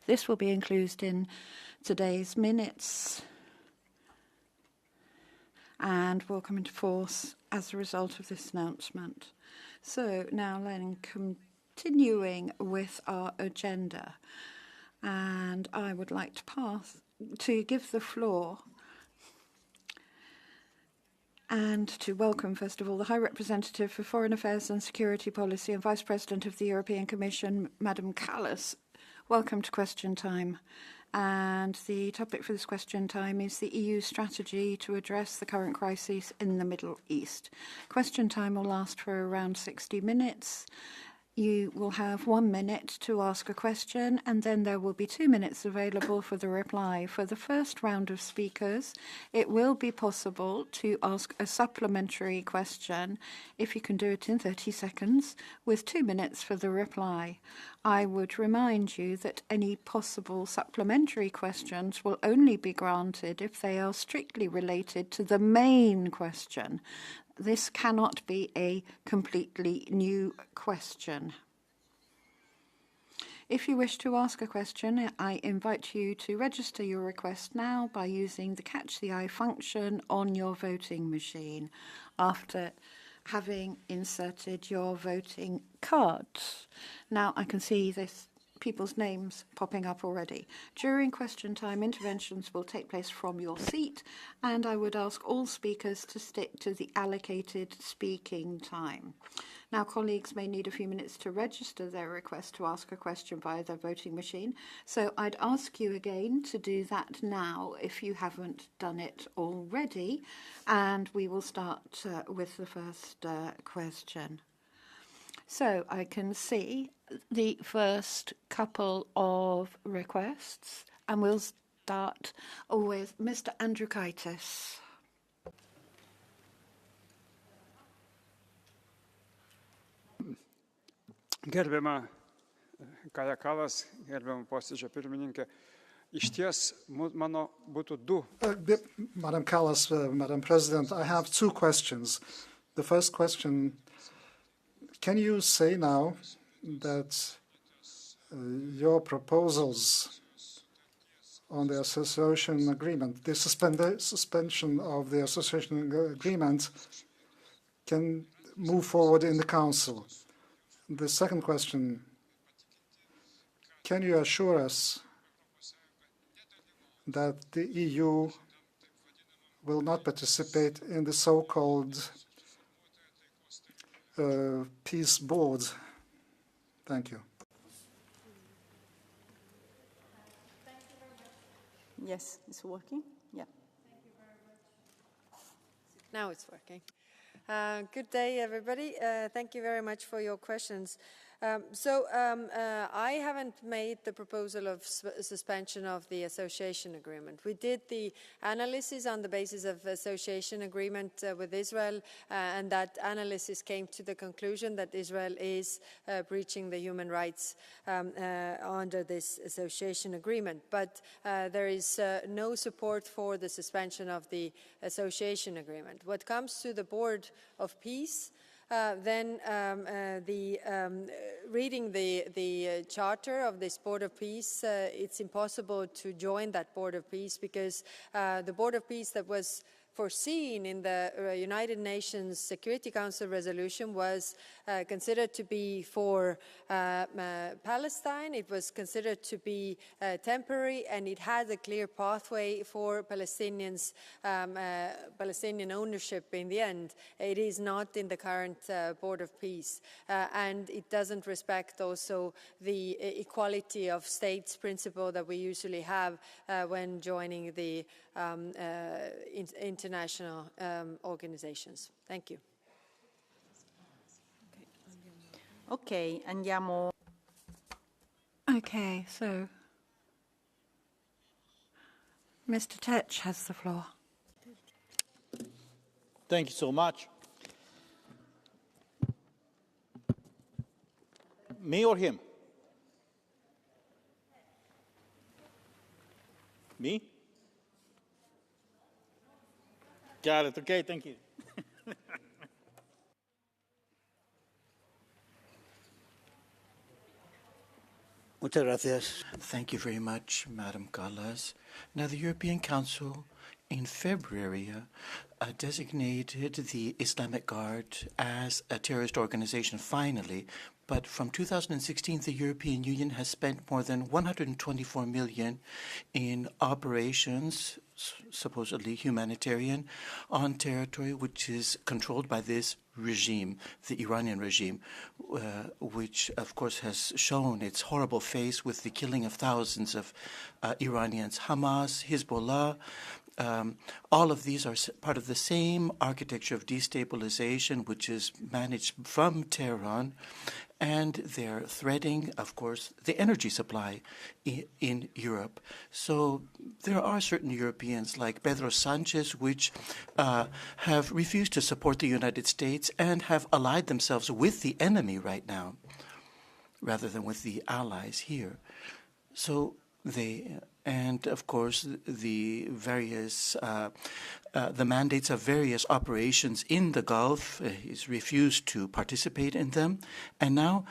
This will be included in today's minutes and will come into force as a result of this announcement. So now then, continuing with our agenda, and I would like to give the floor and to welcome, first of all, the High Representative for Foreign Affairs and Security Policy and Vice President of the European Commission, Madam Kallas. Welcome to Question Time. And the topic for this question time is the EU strategy to address the current crises in the Middle East. Question time will last for around 60 minutes. You will have 1 minute to ask a question, and then there will be 2 minutes available for the reply. For the first round of speakers, it will be possible to ask a supplementary question, if you can do it in 30 seconds, with 2 minutes for the reply. I would remind you that any possible supplementary questions will only be granted if they are strictly related to the main question. This cannot be a completely new question. If you wish to ask a question, I invite you to register your request now by using the Catch the Eye function on your voting machine after having inserted your voting card. Now I can see people's names popping up already. During question time, interventions will take place from your seat, and I would ask all speakers to stick to the allocated speaking time. Now, colleagues may need a few minutes to register their request to ask a question via their voting machine, so I'd ask you again to do that now if you haven't done it already, and we will start with the first question. So I can see the first couple of requests, and we'll start with Mr. Andriukaitis. Gerbiama Kaja Kallas, gerbiama posėdžio pirmininkė, išties mano būtų du. Madam Kallas, Madam President, I have 2 questions. The first question, can you say now that your proposals on the association agreement, the suspension of the association agreement, can move forward in the Council? The second question, can you assure us that the EU will not participate in the so-called peace board? Thank you. Yes, it's working. Yeah. Thank you very much. Now it's working. Good day, everybody. Thank you very much for your questions. I haven't made the proposal of suspension of the association agreement. We did the analysis on the basis of association agreement with Israel, and that analysis came to the conclusion that Israel is breaching the human rights under this association agreement. But there is no support for the suspension of the association agreement. What comes to the Board of Peace, reading the charter of this Board of Peace, it's impossible to join that Board of Peace because the Board of Peace that was foreseen in the United Nations Security Council resolution was considered to be for Palestine. It was considered to be temporary, and it has a clear pathway for Palestinians, Palestinian ownership in the end. It is not in the current Board of Peace, and it doesn't respect also the equality of states principle that we usually have when joining the international organizations. Thank you. Okay, andiamo. Okay, so Mr. Tech has the floor. Thank you so much. Me or him? Me? Got it. Okay, thank you. Muchas gracias. Thank you very much, Madam Kallas. Now, the European Council in February designated the Islamic Guard as a terrorist organization, finally. But from 2016, the European Union has spent more than 124 million in operations, supposedly humanitarian, on territory which is controlled by this regime, the Iranian regime, which of course has shown its horrible face with the killing of thousands of Iranians. Hamas, Hezbollah, all of these are part of the same architecture of destabilization, which is managed from Tehran, and they're threatening, of course, the energy supply in Europe. So there are certain Europeans like Pedro Sanchez, which have refused to support the United States and have allied themselves with the enemy right now, rather than with the allies here. So they, and of course, the various, the mandates of various operations in the Gulf, he's refused to participate in them. And now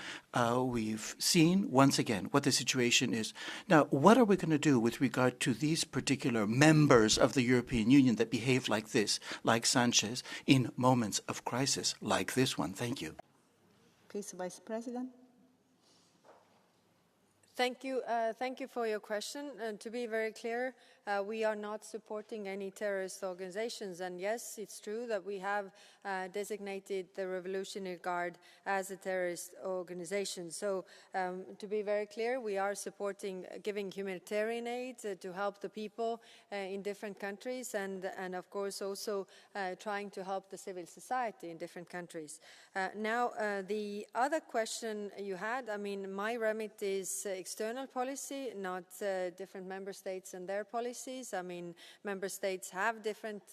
we've seen once again what the situation is. Now, what are we going to do with regard to these particular members of the European Union that behave like this, like Sanchez, in moments of crisis like this one? Thank you. Please, Vice President. Thank you. Thank you for your question. And to be very clear, we are not supporting any terrorist organizations. And yes, it's true that we have designated the Revolutionary Guard as a terrorist organization. So to be very clear, we are supporting giving humanitarian aid to help the people in different countries and of course also trying to help the civil society in different countries. Now, the other question you had, I mean, my remit is external policy, not different member states and their policies. I mean, member states have different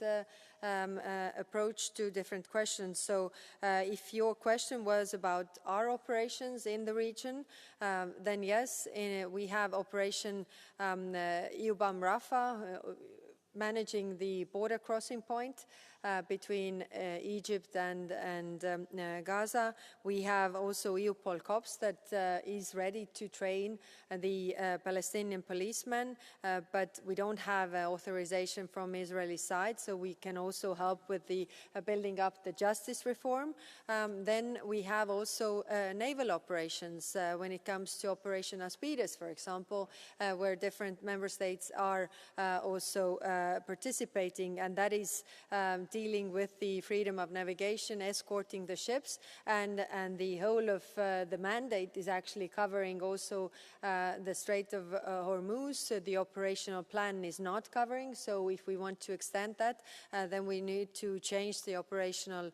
approach to different questions. So if your question was about our operations in the region, then yes, we have Operation EUBAM Rafah, managing the border crossing point between Egypt and Gaza. We have also EUPOL COPS that is ready to train the Palestinian policemen, but we don't have authorization from Israeli side, so we can also help with the building up the justice reform. Then we have also naval operations when it comes to Operation Aspides, for example, where different member states are also participating, and that is dealing with the freedom of navigation, escorting the ships, and the whole of the mandate is actually covering also the Strait of Hormuz. The operational plan is not covering, so if we want to extend that, then we need to change the operational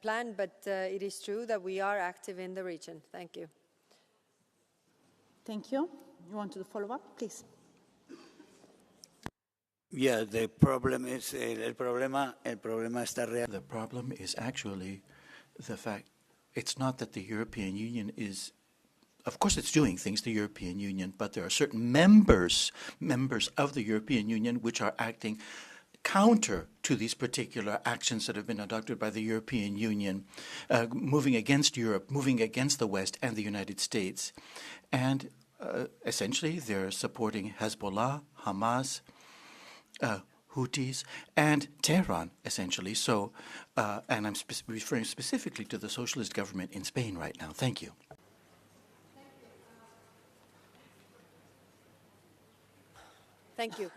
plan, but it is true that we are active in the region. Thank you. Thank you. You want to follow up, please? Yeah, the problem is el problema está real. The problem is actually the fact it's not that the European Union is, of course it's doing things, the European Union, but there are certain members of the European Union which are acting counter to these particular actions that have been adopted by the European Union, moving against Europe, moving against the West and the United States. And essentially they're supporting Hezbollah, Hamas, Houthis, and Tehran, essentially. So, and I'm referring specifically to the socialist government in Spain right now. Thank you. Thank you.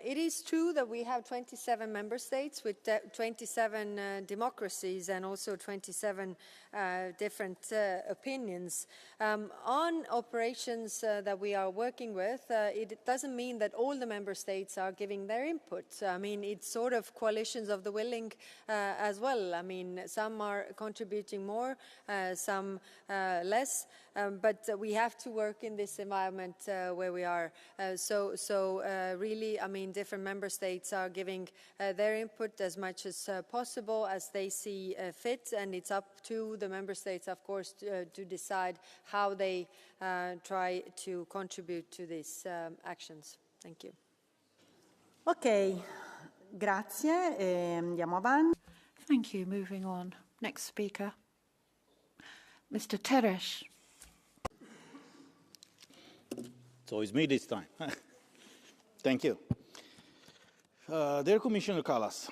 It is true that we have 27 member states with 27 democracies and also 27 different opinions. On operations that we are working with, it doesn't mean that all the member states are giving their input. I mean, it's sort of coalitions of the willing as well. I mean, some are contributing more, some less, but we have to work in this environment where we are. So really, I mean, different member states are giving their input as much as possible as they see fit, and it's up to the member states, of course, to decide how they try to contribute to these actions. Thank you. Ok, grazie. Andiamo avanti. Thank you. Moving on. Next speaker, Mr. Teres. So it's me this time. Thank you. Dear Commissioner Kallas,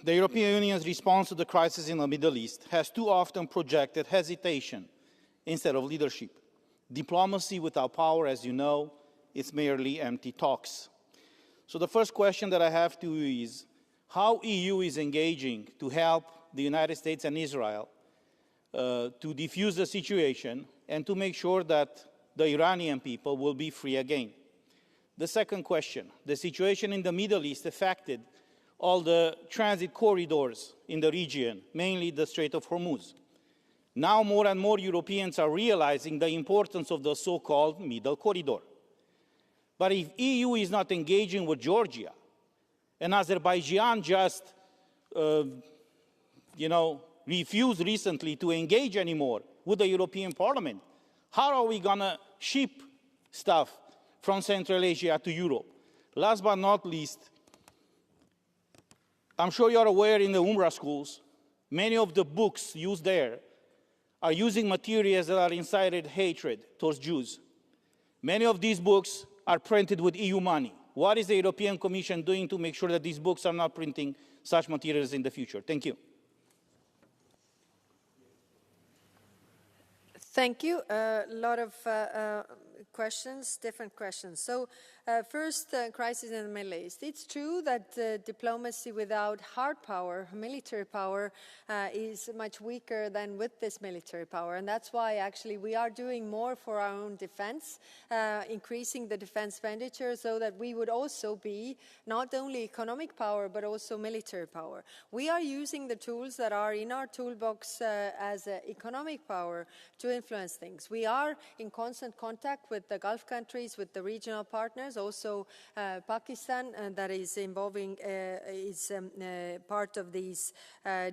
the European Union's response to the crisis in the Middle East has too often projected hesitation instead of leadership. Diplomacy without power, as you know, is merely empty talks. So the first question that I have to you is, how EU is engaging to help the United States and Israel to defuse the situation and to make sure that the Iranian people will be free again? The second question, the situation in the Middle East affected all the transit corridors in the region, mainly the Strait of Hormuz. Now more and more Europeans are realizing the importance of the so-called Middle Corridor. But if EU is not engaging with Georgia, and Azerbaijan just, refused recently to engage anymore with the European Parliament, how are we going to ship stuff from Central Asia to Europe? Last but not least, I'm sure you're aware in the UMRA schools, many of the books used there are using materials that are incited hatred towards Jews. Many of these books are printed with EU money. What is the European Commission doing to make sure that these books are not printing such materials in the future? Thank you. Thank you. A lot of questions, different questions. So first, crisis in the Middle East. It's true that diplomacy without hard power, military power, is much weaker than with this military power. And that's why actually we are doing more for our own defense, increasing the defense expenditure so that we would also be not only economic power, but also military power. We are using the tools that are in our toolbox as economic power to influence things. We are in constant contact with the Gulf countries, with the regional partners, also Pakistan, that is involving, is part of these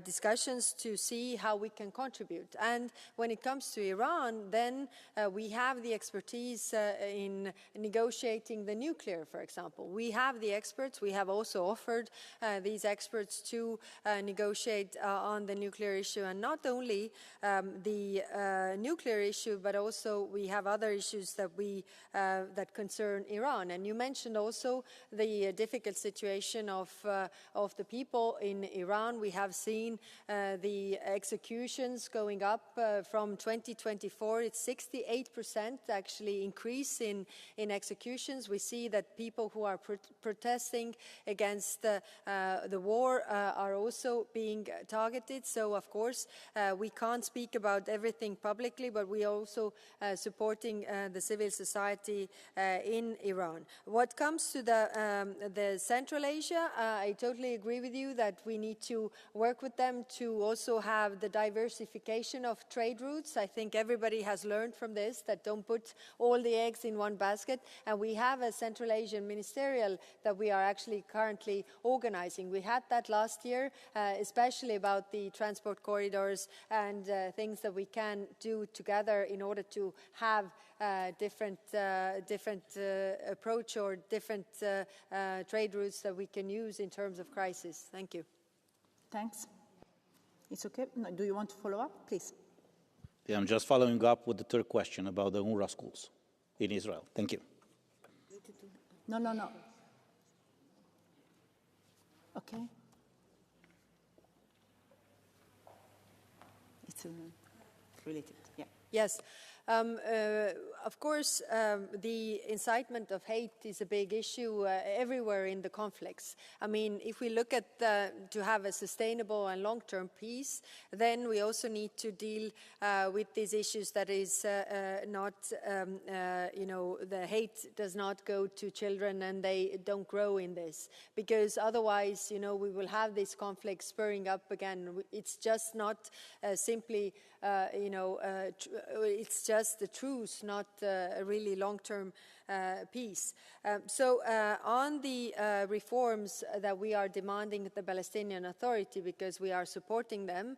discussions to see how we can contribute. And when it comes to Iran, then we have the expertise in negotiating the nuclear, for example. We have the experts. We have also offered these experts to negotiate on the nuclear issue, and not only the nuclear issue, but also we have other issues that that concern Iran. And you mentioned also the difficult situation of the people in Iran. We have seen the executions going up from 2024. It's 68% actually increase in executions. We see that people who are protesting against the war are also being targeted. So of course we can't speak about everything publicly, but we are also supporting the civil society in Iran. What comes to the Central Asia, I totally agree with you that we need to work with them to also have the diversification of trade routes. I think everybody has learned from this that don't put all the eggs in one basket. And we have a Central Asian ministerial that we are actually currently organizing. We had that last year, especially about the transport corridors and things that we can do together in order to have different approach or different trade routes that we can use in terms of crisis. Thank you. Thanks. It's okay. No, do you want to follow up, please? Yeah, I'm just following up with the third question about the UNRWA schools in Israel. Thank you. No. Okay. It's related, yeah. Yes. Of course, the incitement of hate is a big issue everywhere in the conflicts. I mean, if we look at to have a sustainable and long-term peace, then we also need to deal with these issues that is not, the hate does not go to children and they don't grow in this. Because otherwise, we will have this conflict spurring up again. It's just not simply, it's just the truce, not a really long-term peace. So on the reforms that we are demanding at the Palestinian Authority, because we are supporting them,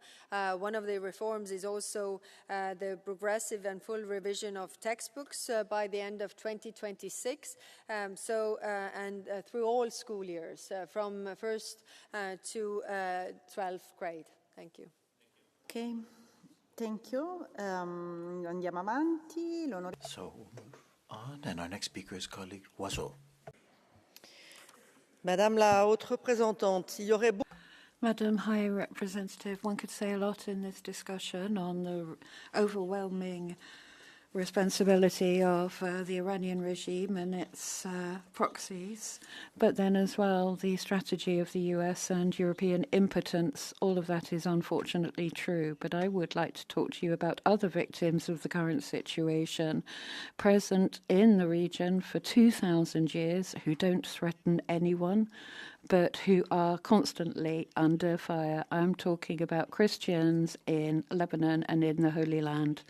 one of the reforms is also the progressive and full revision of textbooks by the end of 2026, and through all school years, from 1st to 12th grade. Thank you. Okay. Thank you. Andiamo avanti. So on, and our next speaker is colleague Wasso. Madame la haute représentante, il y aurait beaucoup. Madam High Representative, one could say a lot in this discussion on the overwhelming responsibility of the Iranian regime and its proxies, but then as well the strategy of the US and European impotence. All of that is unfortunately true, but I would like to talk to you about other victims of the current situation present in the region for 2,000 years who don't threaten anyone, but who are constantly under fire. I'm talking about Christians in Lebanon and in the Holy Land.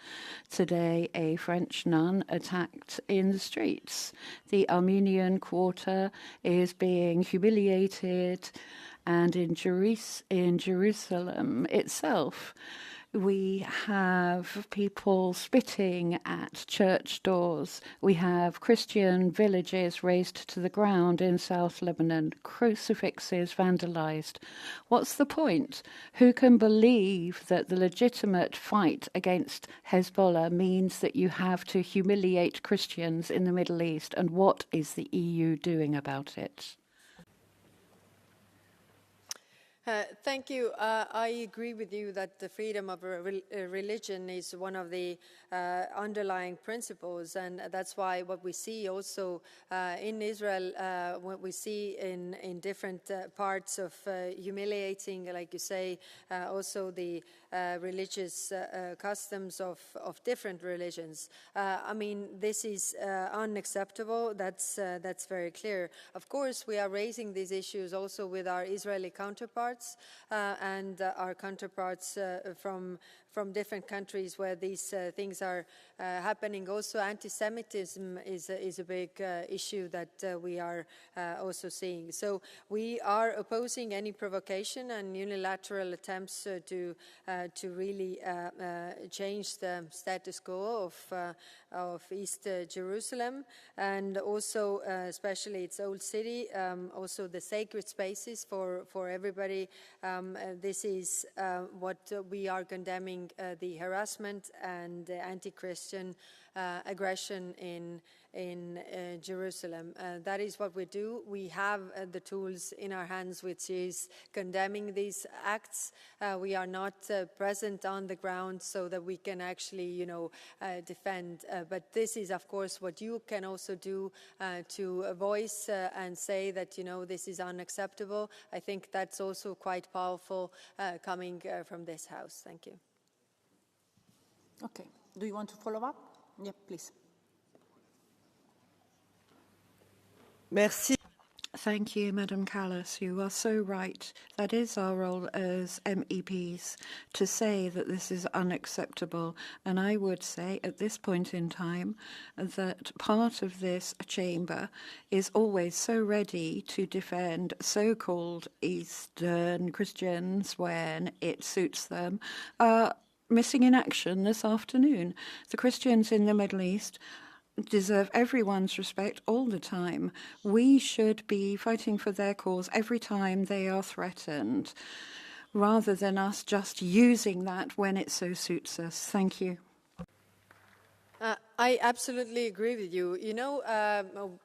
Today, a French nun attacked in the streets. The Armenian Quarter is being humiliated, and in Jerusalem itself, we have people spitting at church doors. We have Christian villages razed to the ground in South Lebanon, crucifixes vandalized. What's the point? Who can believe that the legitimate fight against Hezbollah means that you have to humiliate Christians in the Middle East? And what is the EU doing about it? Thank you. I agree with you that the freedom of religion is one of the underlying principles, and that's why what we see also in Israel, what we see in different parts of humiliating, like you say, also the religious customs of different religions. I mean, this is unacceptable. That's very clear. Of course, we are raising these issues also with our Israeli counterparts. And our counterparts from different countries where these things are happening. Also, anti-Semitism is a big issue that we are also seeing. So we are opposing any provocation and unilateral attempts to really change the status quo of East Jerusalem, and also especially its old city, also the sacred spaces for everybody. This is what we are condemning, the harassment and the anti-Christian aggression in Jerusalem. That is what we do. We have the tools in our hands, which is condemning these acts. We are not present on the ground so that we can actually, defend. But this is, of course, what you can also do to voice and say that, this is unacceptable. I think that's also quite powerful coming from this House. Thank you. Okay. Do you want to follow up? Yeah, please. Merci. Thank you, Madam Kallas. You are so right. That is our role as MEPs, to say that this is unacceptable. And I would say at this point in time that part of this chamber is always so ready to defend so-called Eastern Christians when it suits them, missing in action this afternoon. The Christians in the Middle East deserve everyone's respect all the time. We should be fighting for their cause every time they are threatened, rather than us just using that when it so suits us. Thank you. I absolutely agree with you.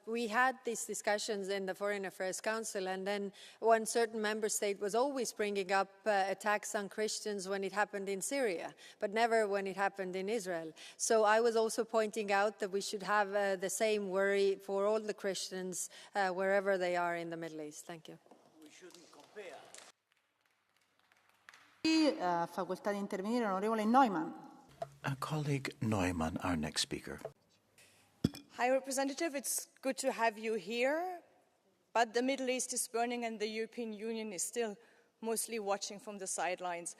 We had these discussions in the Foreign Affairs Council, and then one certain member state was always bringing up attacks on Christians when it happened in Syria, but never when it happened in Israel. So I was also pointing out that we should have the same worry for all the Christians wherever they are in the Middle East. Thank you. We shouldn't compare. Facoltà di intervenire l'onorevole Neumann. Colleague Neumann, our next speaker. High Representative, it's good to have you here, but the Middle East is burning and the European Union is still mostly watching from the sidelines.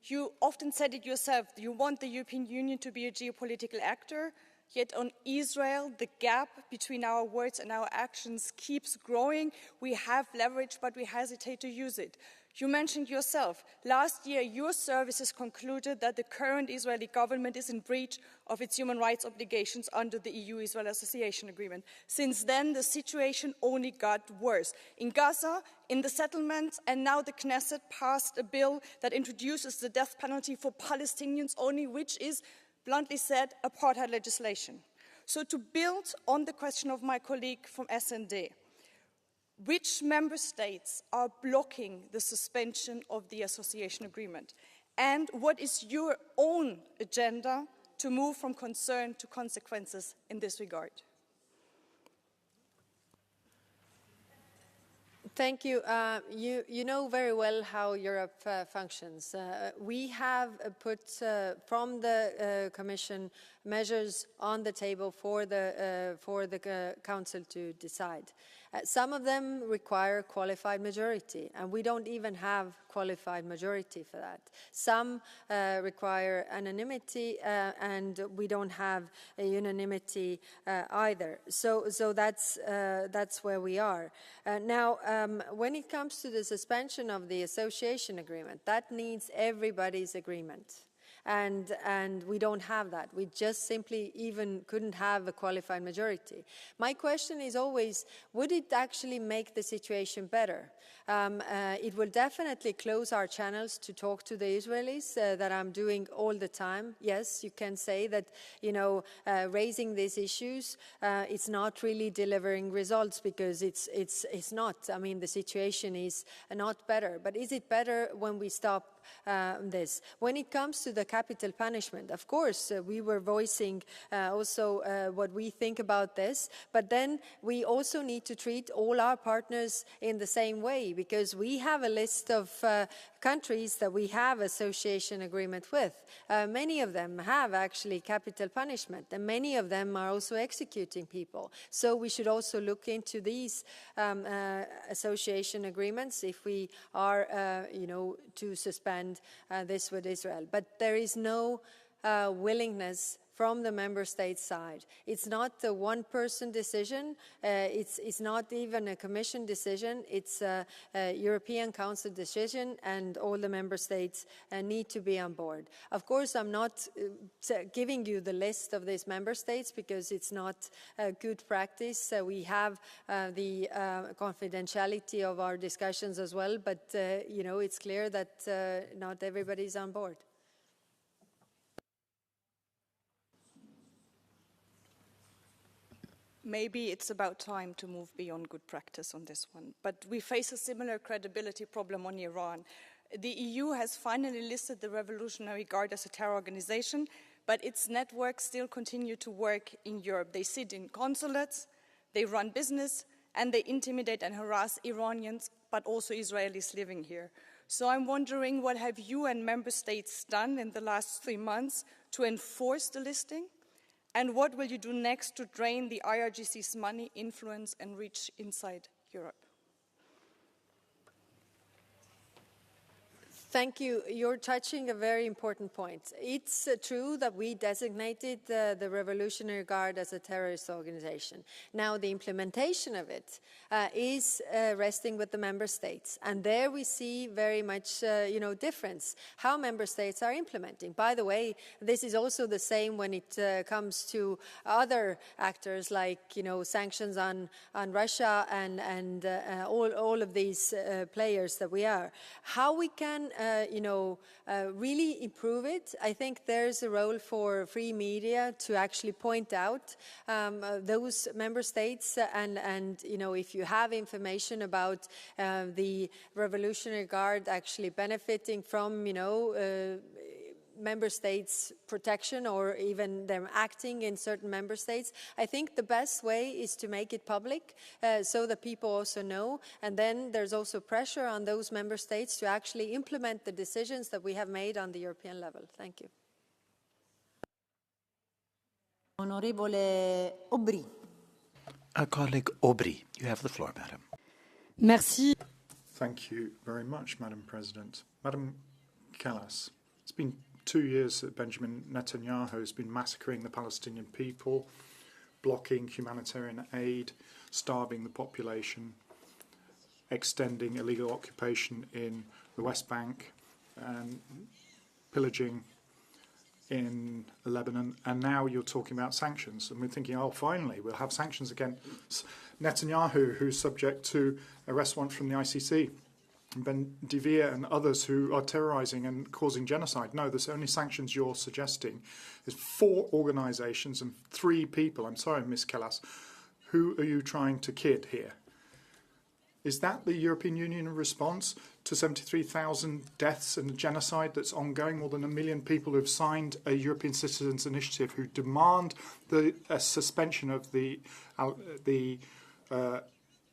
You often said it yourself, you want the European Union to be a geopolitical actor, yet on Israel, the gap between our words and our actions keeps growing. We have leverage, but we hesitate to use it. You mentioned yourself, last year your services concluded that the current Israeli government is in breach of its human rights obligations under the EU-Israel Association Agreement. Since then, the situation only got worse. In Gaza, in the settlements, and now the Knesset passed a bill that introduces the death penalty for Palestinians only, which is, bluntly said, apartheid legislation. So to build on the question of my colleague from SD, which member states are blocking the suspension of the association agreement? And what is your own agenda to move from concern to consequences in this regard? Thank you. You know very well how Europe functions. We have put from the Commission measures on the table for the Council to decide. Some of them require qualified majority, and we don't even have qualified majority for that. Some require anonymity, and we don't have a unanimity either. So that's where we are. Now, when it comes to the suspension of the association agreement, that needs everybody's agreement. And we don't have that. We just simply even couldn't have a qualified majority. My question is always, would it actually make the situation better? It will definitely close our channels to talk to the Israelis that I'm doing all the time. Yes, you can say that, raising these issues, it's not really delivering results because it's not. I mean, the situation is not better. But is it better when we stop this? When it comes to the capital punishment, of course, we were voicing also what we think about this, but then we also need to treat all our partners in the same way, because we have a list of countries that we have association agreement with. Many of them have actually capital punishment, and many of them are also executing people. So we should also look into these association agreements if we are, to suspend this with Israel. But there is no willingness from the member state side. It's not a one-person decision. It's not even a Commission decision. It's a European Council decision, and all the member states need to be on board. Of course, I'm not giving you the list of these member states because it's not good practice. We have the confidentiality of our discussions as well, but it's clear that not everybody's on board. Maybe it's about time to move beyond good practice on this one. But we face a similar credibility problem on Iran. The EU has finally listed the Revolutionary Guard as a terror organization, but its networks still continue to work in Europe. They sit in consulates, they run business, and they intimidate and harass Iranians, but also Israelis living here. So I'm wondering, what have you and member states done in the last 3 months to enforce the listing? And what will you do next to drain the IRGC's money, influence, and reach inside Europe? Thank you. You're touching a very important point. It's true that we designated the Revolutionary Guard as a terrorist organization. Now, the implementation of it is resting with the member states. And there we see very much, difference, how member states are implementing. By the way, this is also the same when it comes to other actors like, sanctions on Russia and all of these players that we are. How we can really improve it. I think there's a role for free media to actually point out those member states and if you have information about the Revolutionary Guard actually benefiting from, member states' protection or even them acting in certain member states, I think the best way is to make it public so that people also know. And then there's also pressure on those member states to actually implement the decisions that we have made on the European level. Thank you. Onorevole Aubry. Colleague Aubry, you have the floor, madam. Merci. Thank you very much, Madam President. Madam Kallas, it's been 2 years that Benjamin Netanyahu has been massacring the Palestinian people, blocking humanitarian aid, starving the population, extending illegal occupation in the West Bank, and pillaging in Lebanon. And now you're talking about sanctions. And we're thinking, oh, finally, we'll have sanctions against Netanyahu, who's subject to arrest warrant from the ICC. Ben Divir and others who are terrorizing and causing genocide. No, the only sanctions you're suggesting is 4 organizations and 3 people. I'm sorry, Ms. Kallas. Who are you trying to kid here? Is that the European Union response to 73,000 deaths and genocide that's ongoing? More than 1 million people who have signed a European Citizens Initiative who demand the suspension of the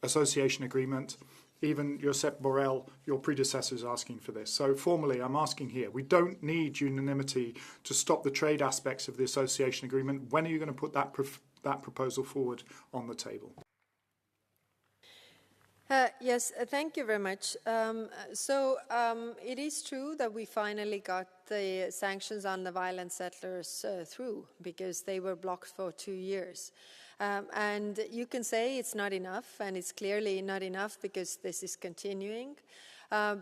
association agreement. Even Josep Borrell, your predecessor, is asking for this. So formally, I'm asking here, we don't need unanimity to stop the trade aspects of the association agreement. When are you going to put that proposal forward on the table? Yes, thank you very much. It is true that we finally got the sanctions on the violent settlers through, because they were blocked for 2 years. And you can say it's not enough, and it's clearly not enough because this is continuing.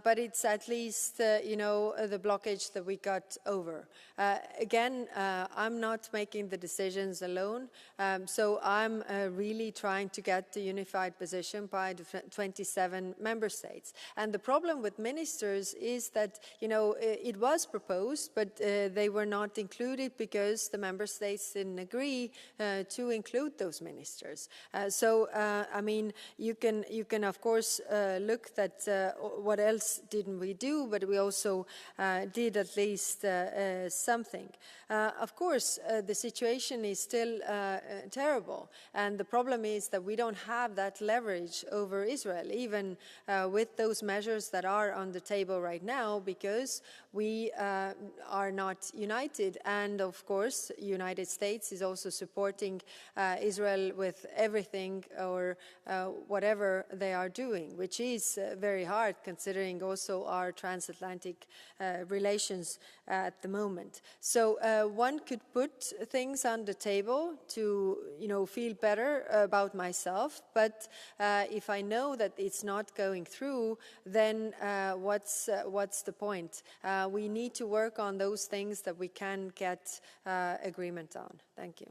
But it's at least, the blockage that we got over. Again, I'm not making the decisions alone, so I'm really trying to get the unified position by the 27 member states. And the problem with ministers is that, it was proposed, but they were not included because the member states didn't agree to include those ministers. You can of course look at what else didn't we do, but we also did at least something. Of course, the situation is still terrible, and the problem is that we don't have that leverage over Israel, even with those measures that are on the table right now, because we are not united. And of course, the United States is also supporting Israel with everything or whatever they are doing, which is very hard considering also our transatlantic relations at the moment. So one could put things on the table to, feel better about myself. But if I know that it's not going through, then what's the point? We need to work on those things that we can get agreement on. Thank you.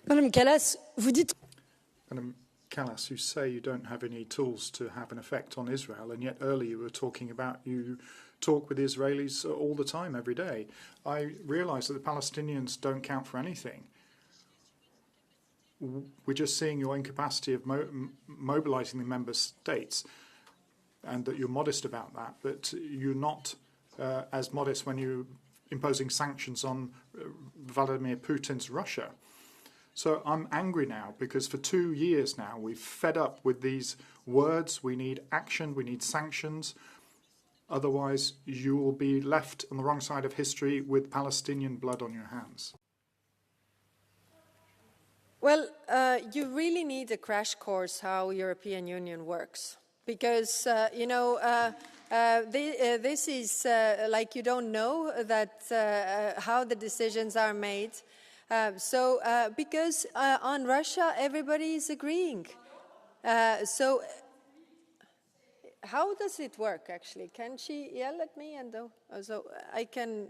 Madame Kallas, vous dites... Madam Kallas, you say you don't have any tools to have an effect on Israel, and yet earlier you were talking about you talk with the Israelis all the time, every day. I realise that the Palestinians don't count for anything. We're just seeing your incapacity of mobilising the member states, and that you're modest about that, but you're not as modest when you're imposing sanctions on Vladimir Putin's Russia. So I'm angry now because for 2 years now we've fed up with these words. We need action, we need sanctions. Otherwise you will be left on the wrong side of history with Palestinian blood on your hands. Well, you really need a crash course how European Union works. Because, this is like you don't know that how the decisions are made. Because on Russia, everybody is agreeing. So how does it work, actually? Can she yell at me? And so I can...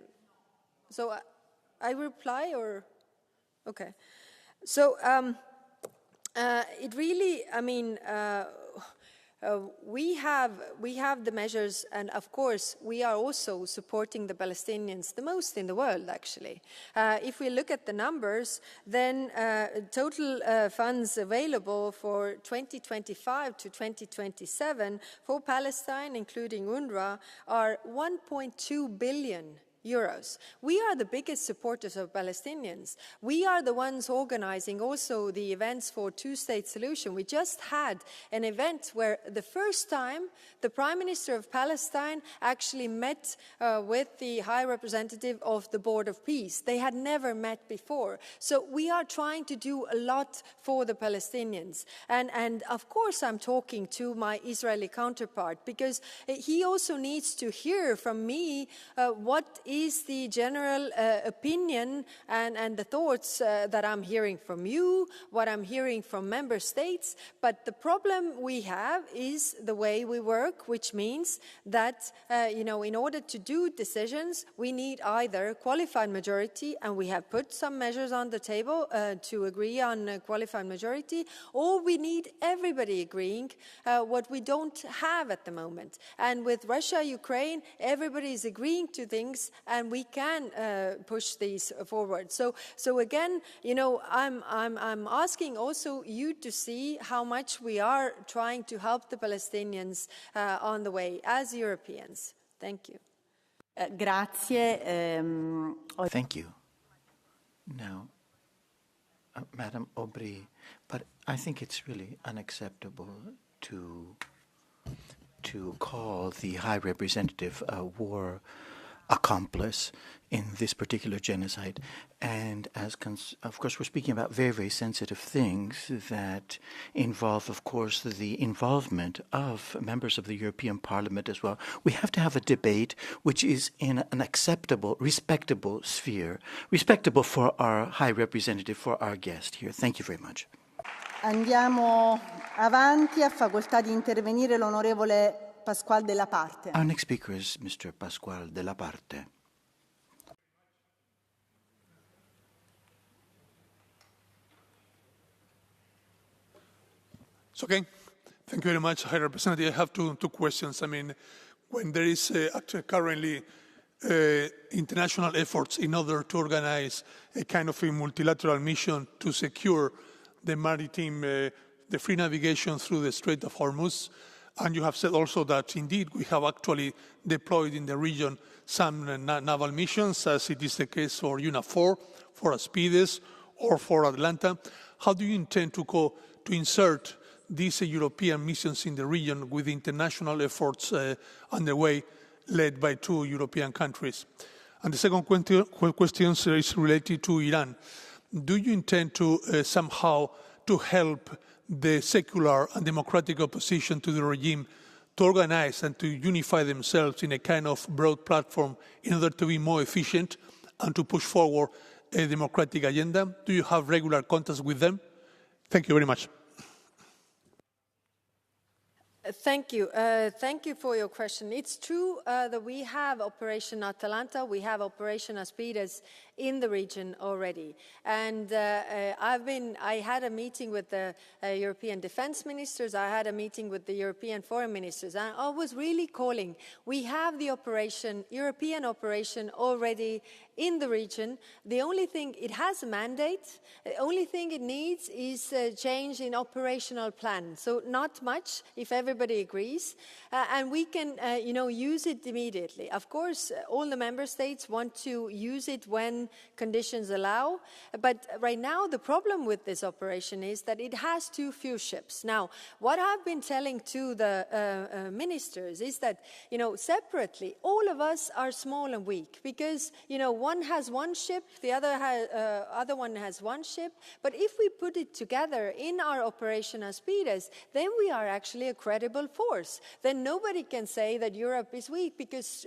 So I reply or... Okay. So it really, we have the measures, and of course we are also supporting the Palestinians the most in the world, actually. If we look at the numbers, then total funds available for 2025 to 2027 for Palestine, including UNRWA, are 1.2 billion euros. We are the biggest supporters of Palestinians. We are the ones organizing also the events for two-state solution. We just had an event where the first time the Prime Minister of Palestine actually met with the High Representative of the Board of Peace. They had never met before. So we are trying to do a lot for the Palestinians. And of course I'm talking to my Israeli counterpart because he also needs to hear from me what is is the general opinion and the thoughts that I'm hearing from you, what I'm hearing from member states. But the problem we have is the way we work, which means that, in order to do decisions, we need either qualified majority, and we have put some measures on the table to agree on a qualified majority, or we need everybody agreeing, what we don't have at the moment. And with Russia, Ukraine, everybody is agreeing to things, and we can push these forward. So again, I'm asking also you to see how much we are trying to help the Palestinians on the way as Europeans. Thank you. Grazie. Thank you. Now, Madam Aubry, but I think it's really unacceptable to call the High Representative a war accomplice in this particular genocide. And of course, we're speaking about very, very sensitive things that involve, of course, the involvement of members of the European Parliament as well. We have to have a debate which is in an acceptable, respectable sphere, respectable for our High Representative, for our guest here. Thank you very much. Andiamo avanti, a facoltà di intervenire l'onorevole Pasquale Della Parte. Our next speaker is Mr. Pasquale Della Parte. It's okay. Thank you very much, High Representative. I have two questions. I mean, when there is actually currently international efforts in order to organize a kind of a multilateral mission to secure the maritime, the free navigation through the Strait of Hormuz. And you have said also that indeed we have actually deployed in the region some naval missions, as it is the case for UNAFOR, for Aspides, or for Atlanta. How do you intend to insert these European missions in the region with international efforts underway, led by 2 European countries? And the second question is related to Iran. Do you intend to somehow to help the secular and democratic opposition to the regime to organize and to unify themselves in a kind of broad platform in order to be more efficient and to push forward a democratic agenda? Do you have regular contacts with them? Thank you very much. Thank you. Thank you for your question. It's true that we have Operation Atalanta, we have Operation Aspides in the region already. And I had a meeting with the European defense ministers, I had a meeting with the European foreign ministers, and I was really calling. We have the European operation already in the region. The only thing, it has a mandate, the only thing it needs is a change in operational plan. So not much, if everybody agrees, and we can use it immediately. Of course, all the member states want to use it when conditions allow, but right now the problem with this operation is that it has too few ships. Now, what I've been telling to the ministers is that, separately, all of us are small and weak, because, one has one ship, the other one has one ship, but if we put it together in our Operation Aspides, then we are actually a credible force. Then nobody can say that Europe is weak, because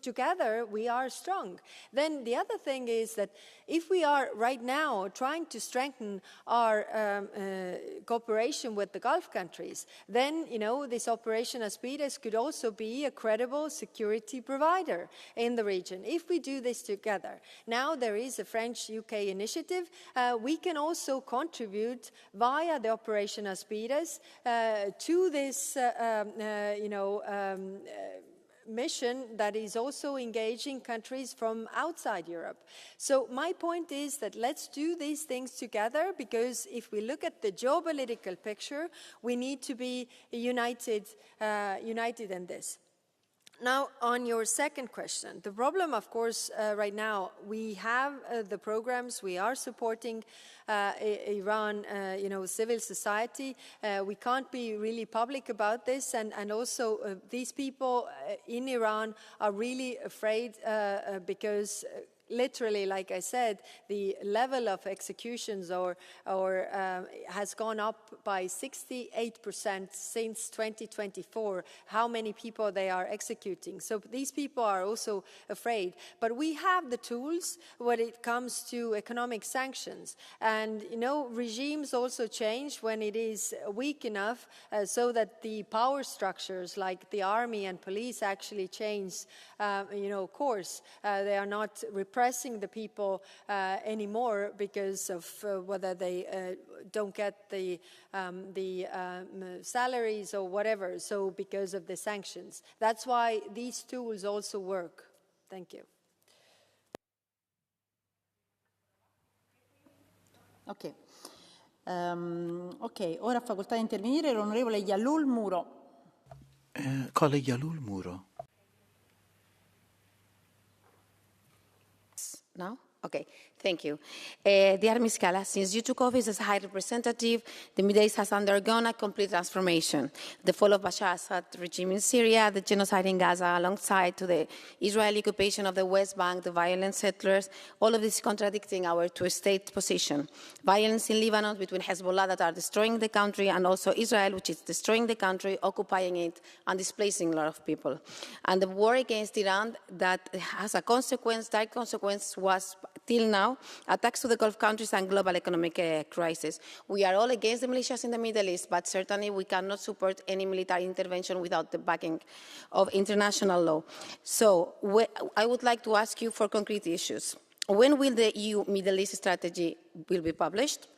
together we are strong. Then the other thing is that if we are right now trying to strengthen our cooperation with the Gulf countries, then, this Operation Aspides could also be a credible security provider in the region, if we do this together. Now there is a French-UK initiative. We can also contribute via the Operation Aspides to this, mission that is also engaging countries from outside Europe. So my point is that let's do these things together, because if we look at the geopolitical picture, we need to be united in this. Now, on your second question, the problem, of course, right now, we have the programs, we are supporting Iran, civil society. We can't be really public about this, and also these people in Iran are really afraid because literally, like I said, the level of executions has gone up by 68% since 2024, how many people they are executing. So these people are also afraid. But we have the tools when it comes to economic sanctions. And, regimes also change when it is weak enough so that the power structures like the army and police actually change, course. They are not repressing the people anymore because of whether they don't get the salaries or whatever, so because of the sanctions. That's why these tools also work. Thank you. Ok. Ora ha facoltà di intervenire l'onorevole Yalul Muro. Colleague Yalul Muro. Now? Okay, thank you. Dear Ms. Kallas, since you took office as High Representative, the Middle East has undergone a complete transformation. The fall of Bashar Assad regime in Syria, the genocide in Gaza, alongside to the Israeli occupation of the West Bank, the violent settlers, all of this contradicting our two-state position. Violence in Lebanon between Hezbollah that are destroying the country and also Israel, which is destroying the country, occupying it, and displacing a lot of people. And the war against Iran that has a consequence, direct consequence, was till now attacks to the Gulf countries and global economic crisis. We are all against the militias in the Middle East, but certainly we cannot support any military intervention without the backing of international law. So I would like to ask you for concrete issues. When will the EU Middle East strategy will be published?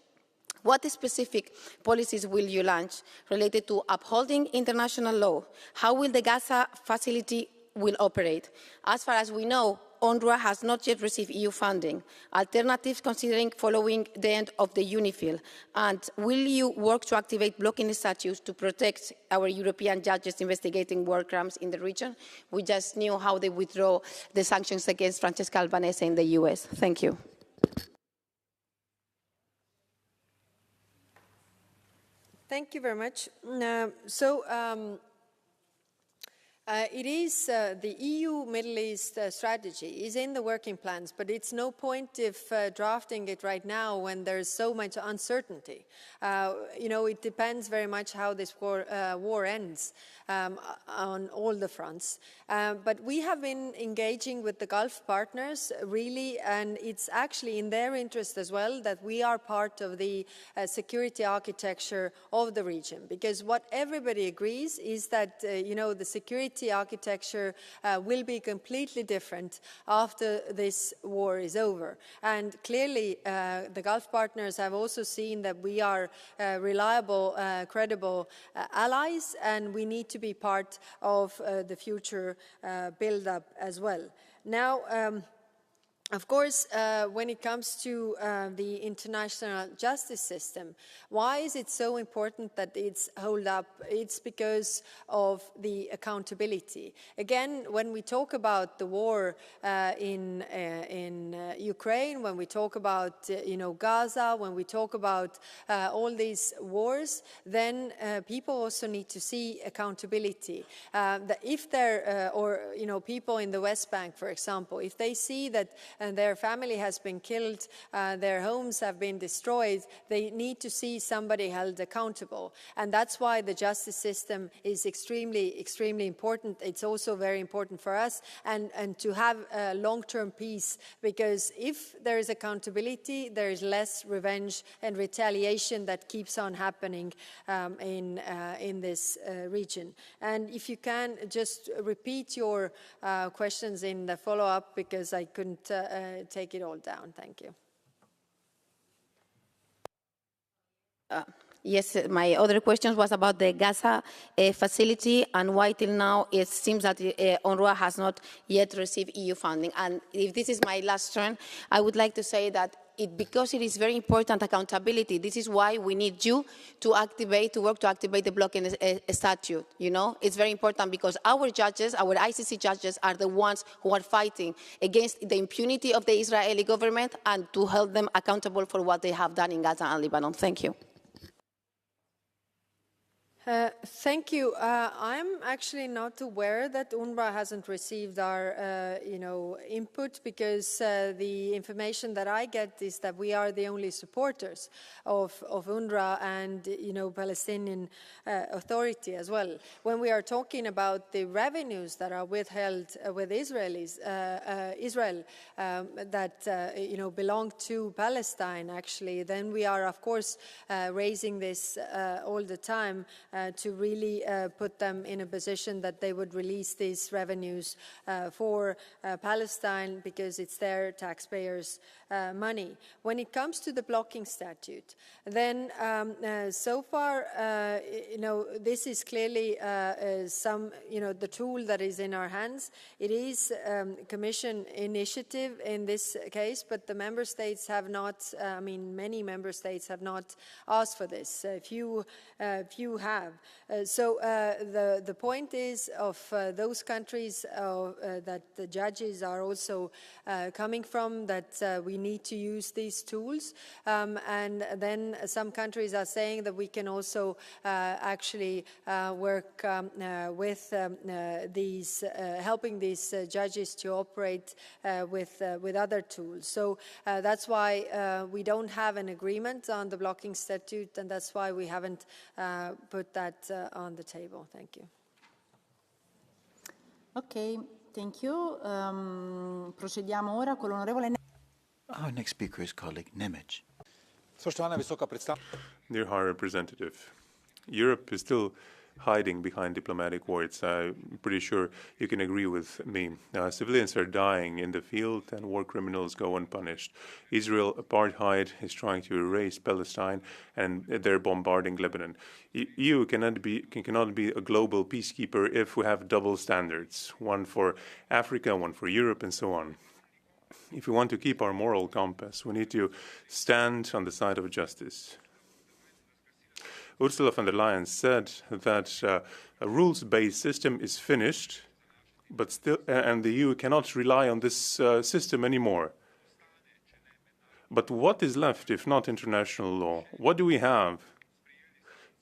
What specific policies will you launch related to upholding international law? How will the Gaza facility will operate? As far as we know, UNRWA has not yet received EU funding. Alternatives considering following the end of the UNIFIL? And will you work to activate blocking statutes to protect our European judges investigating war crimes in the region? We just knew how they withdraw the sanctions against Francesca Albanese in the US. Thank you. Thank you very much. It is the EU Middle East strategy is in the working plans, but it's no point if drafting it right now when there's so much uncertainty. It depends very much how this war ends on all the fronts. But we have been engaging with the Gulf partners really, and it's actually in their interest as well that we are part of the security architecture of the region, because what everybody agrees is that the security architecture will be completely different after this war is over. And clearly, the Gulf partners have also seen that we are reliable, credible allies, and we need to be part of the future build-up as well. Now, of course, when it comes to the international justice system, why is it so important that it's held up? It's because of the accountability. Again, when we talk about the war in Ukraine, when we talk about Gaza, when we talk about all these wars, then people also need to see accountability. That if there, people in the West Bank, for example, if they see that and their family has been killed, their homes have been destroyed, they need to see somebody held accountable. And that's why the justice system is extremely, extremely important. It's also very important for us and to have long-term peace, because if there is accountability, there is less revenge and retaliation that keeps on happening in this region. And if you can just repeat your questions in the follow-up, because I couldn't take it all down. Thank you. Yes, my other question was about the Gaza facility and why till now it seems that UNRWA has not yet received EU funding. And if this is my last turn, I would like to say that because it is very important accountability, this is why we need you to work to activate the blocking statute. It's very important because our judges, our ICC judges, are the ones who are fighting against the impunity of the Israeli government and to hold them accountable for what they have done in Gaza and Lebanon. Thank you. Thank you. I'm actually not aware that UNRWA hasn't received our, input, because the information that I get is that we are the only supporters of UNRWA and, Palestinian Authority as well. When we are talking about the revenues that are withheld with Israel that, belong to Palestine, actually, then we are, of course, raising this all the time to really put them in a position that they would release these revenues for Palestine, because it's their taxpayers' money. When it comes to the blocking statute, then so far, this is clearly the tool that is in our hands. It is Commission initiative in this case, but the member states have not, many member states have not asked for this. Few have. So the point is of those countries that the judges are also coming from, that we need to use these tools. And then some countries are saying that we can also actually work with these, helping these judges to operate with other tools. So that's why we don't have an agreement on the blocking statute, and that's why we haven't put that on the table. Thank you. Ok, thank you. Procediamo ora con l'onorevole. Our next speaker is colleague Nemec. Dear High Representative, Europe is still hiding behind diplomatic words. I'm pretty sure you can agree with me. Civilians are dying in the field and war criminals go unpunished. Israel apartheid is trying to erase Palestine and they're bombarding Lebanon. EU cannot be a global peacekeeper if we have double standards, one for Africa, one for Europe, and so on. If we want to keep our moral compass, we need to stand on the side of justice. Ursula von der Leyen said that a rules-based system is finished, but still, and the EU cannot rely on this system anymore. But what is left if not international law? What do we have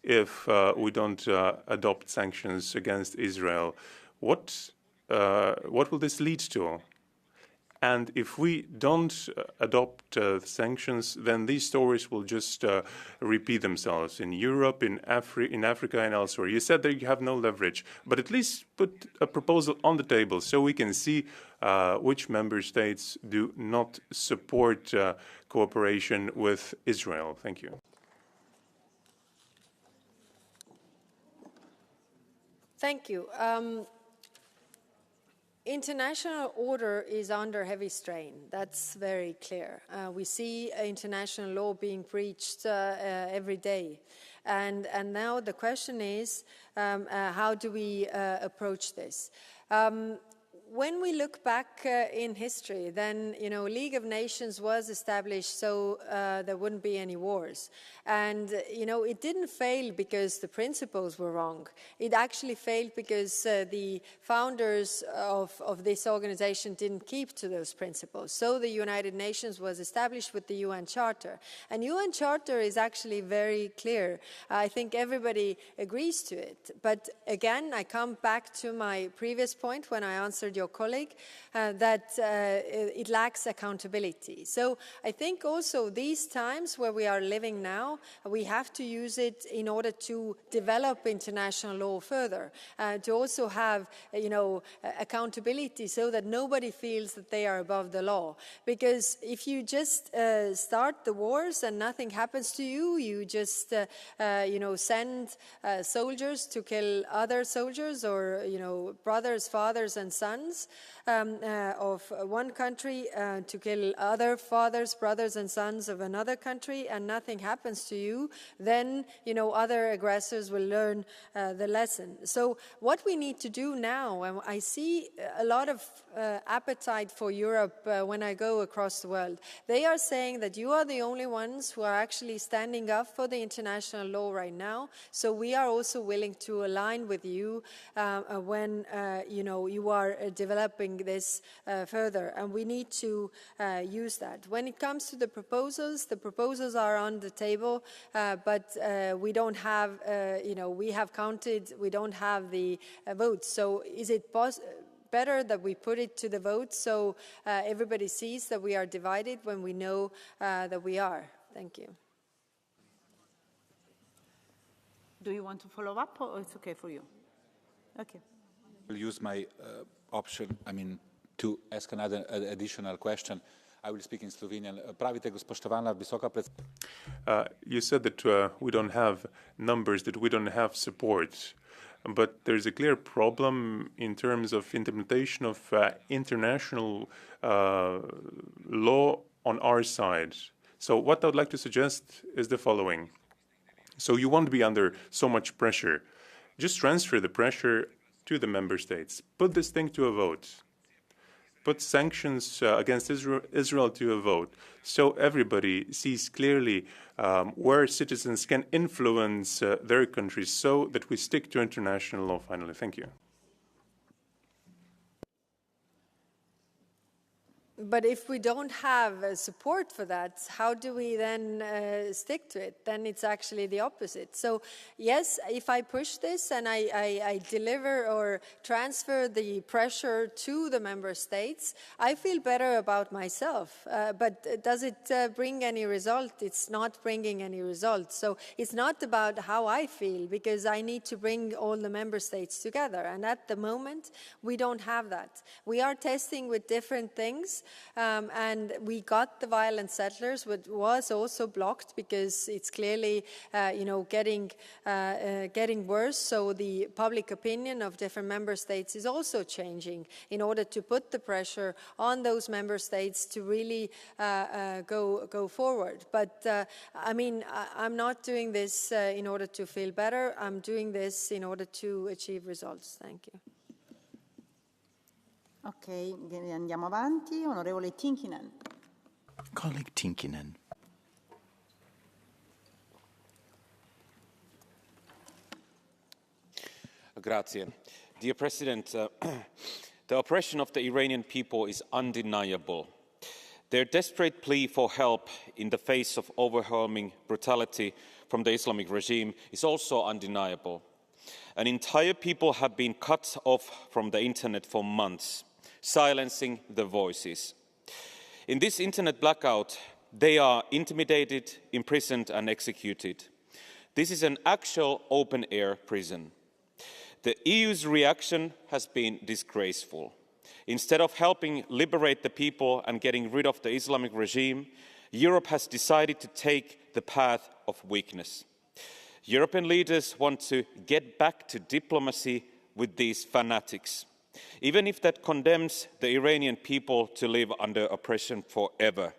if we don't adopt sanctions against Israel? What will this lead to? And if we don't adopt sanctions, then these stories will just repeat themselves in Europe, in Africa, and elsewhere. You said that you have no leverage, but at least put a proposal on the table so we can see which member states do not support cooperation with Israel. Thank you. Thank you. International order is under heavy strain. That's very clear. We see international law being breached every day. And now the question is, how do we approach this? When we look back in history, then, League of Nations was established so there wouldn't be any wars. And, it didn't fail because the principles were wrong. It actually failed because the founders of this organization didn't keep to those principles. So the United Nations was established with the UN Charter. And UN Charter is actually very clear. I think everybody agrees to it. But again, I come back to my previous point when I answered your colleague, that it lacks accountability. So I think also these times where we are living now, we have to use it in order to develop international law further, to also have, accountability so that nobody feels that they are above the law. Because if you just start the wars and nothing happens to you, you just, send soldiers to kill other soldiers, or, brothers, fathers, and sons of one country to kill other fathers, brothers, and sons of another country, and nothing happens to you, then, other aggressors will learn the lesson. So what we need to do now, and I see a lot of appetite for Europe when I go across the world. They are saying that you are the only ones who are actually standing up for the international law right now. So we are also willing to align with you when, you are developing this further, and we need to use that. When it comes to the proposals are on the table, but we don't have, we have counted, we don't have the votes. So is it better that we put it to the vote so everybody sees that we are divided when we know that we are? Thank you. Do you want to follow up, or it's okay for you? Okay. I'll use my option, to ask another additional question. I will speak in Slovenian. Pravite, spoštovana visoka predstavnica. You said that we don't have numbers, that we don't have support. But there's a clear problem in terms of implementation of international law on our side. So what I would like to suggest is the following. So you won't be under so much pressure. Just transfer the pressure to the member states. Put this thing to a vote. Put sanctions against Israel to a vote. So everybody sees clearly where citizens can influence their countries, so that we stick to international law finally. Thank you. But if we don't have support for that, how do we then stick to it? Then it's actually the opposite. So yes, if I push this and I deliver or transfer the pressure to the member states, I feel better about myself. But does it bring any result? It's not bringing any result. So it's not about how I feel, because I need to bring all the member states together. And at the moment, we don't have that. We are testing with different things. And we got the violent settlers, which was also blocked because it's clearly, getting worse. So the public opinion of different member states is also changing in order to put the pressure on those member states to really go forward. But I'm not doing this in order to feel better. I'm doing this in order to achieve results. Thank you. Ok, andiamo avanti. Onorevole Tinkinen. Colleague Tinkinen. Grazie. Dear President, the oppression of the Iranian people is undeniable. Their desperate plea for help in the face of overwhelming brutality from the Islamic regime is also undeniable. An entire people have been cut off from the internet for months, silencing their voices. In this internet blackout, they are intimidated, imprisoned and executed. This is an actual open-air prison. The EU's reaction has been disgraceful. Instead of helping liberate the people and getting rid of the Islamic regime, Europe has decided to take the path of weakness. European leaders want to get back to diplomacy with these fanatics, even if that condemns the Iranian people to live under oppression forever.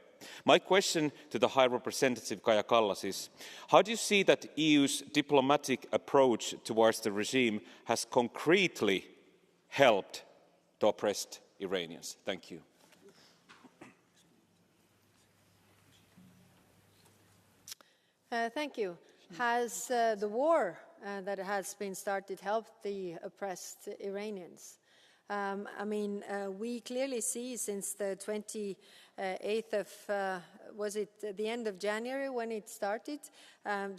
My question to the High Representative Kaja Kallas is, how do you see that the EU's diplomatic approach towards the regime has concretely helped the oppressed Iranians? Thank you. Thank you. Has the war that has been started helped the oppressed Iranians? We clearly see since the 28th of, was it the end of January when it started? The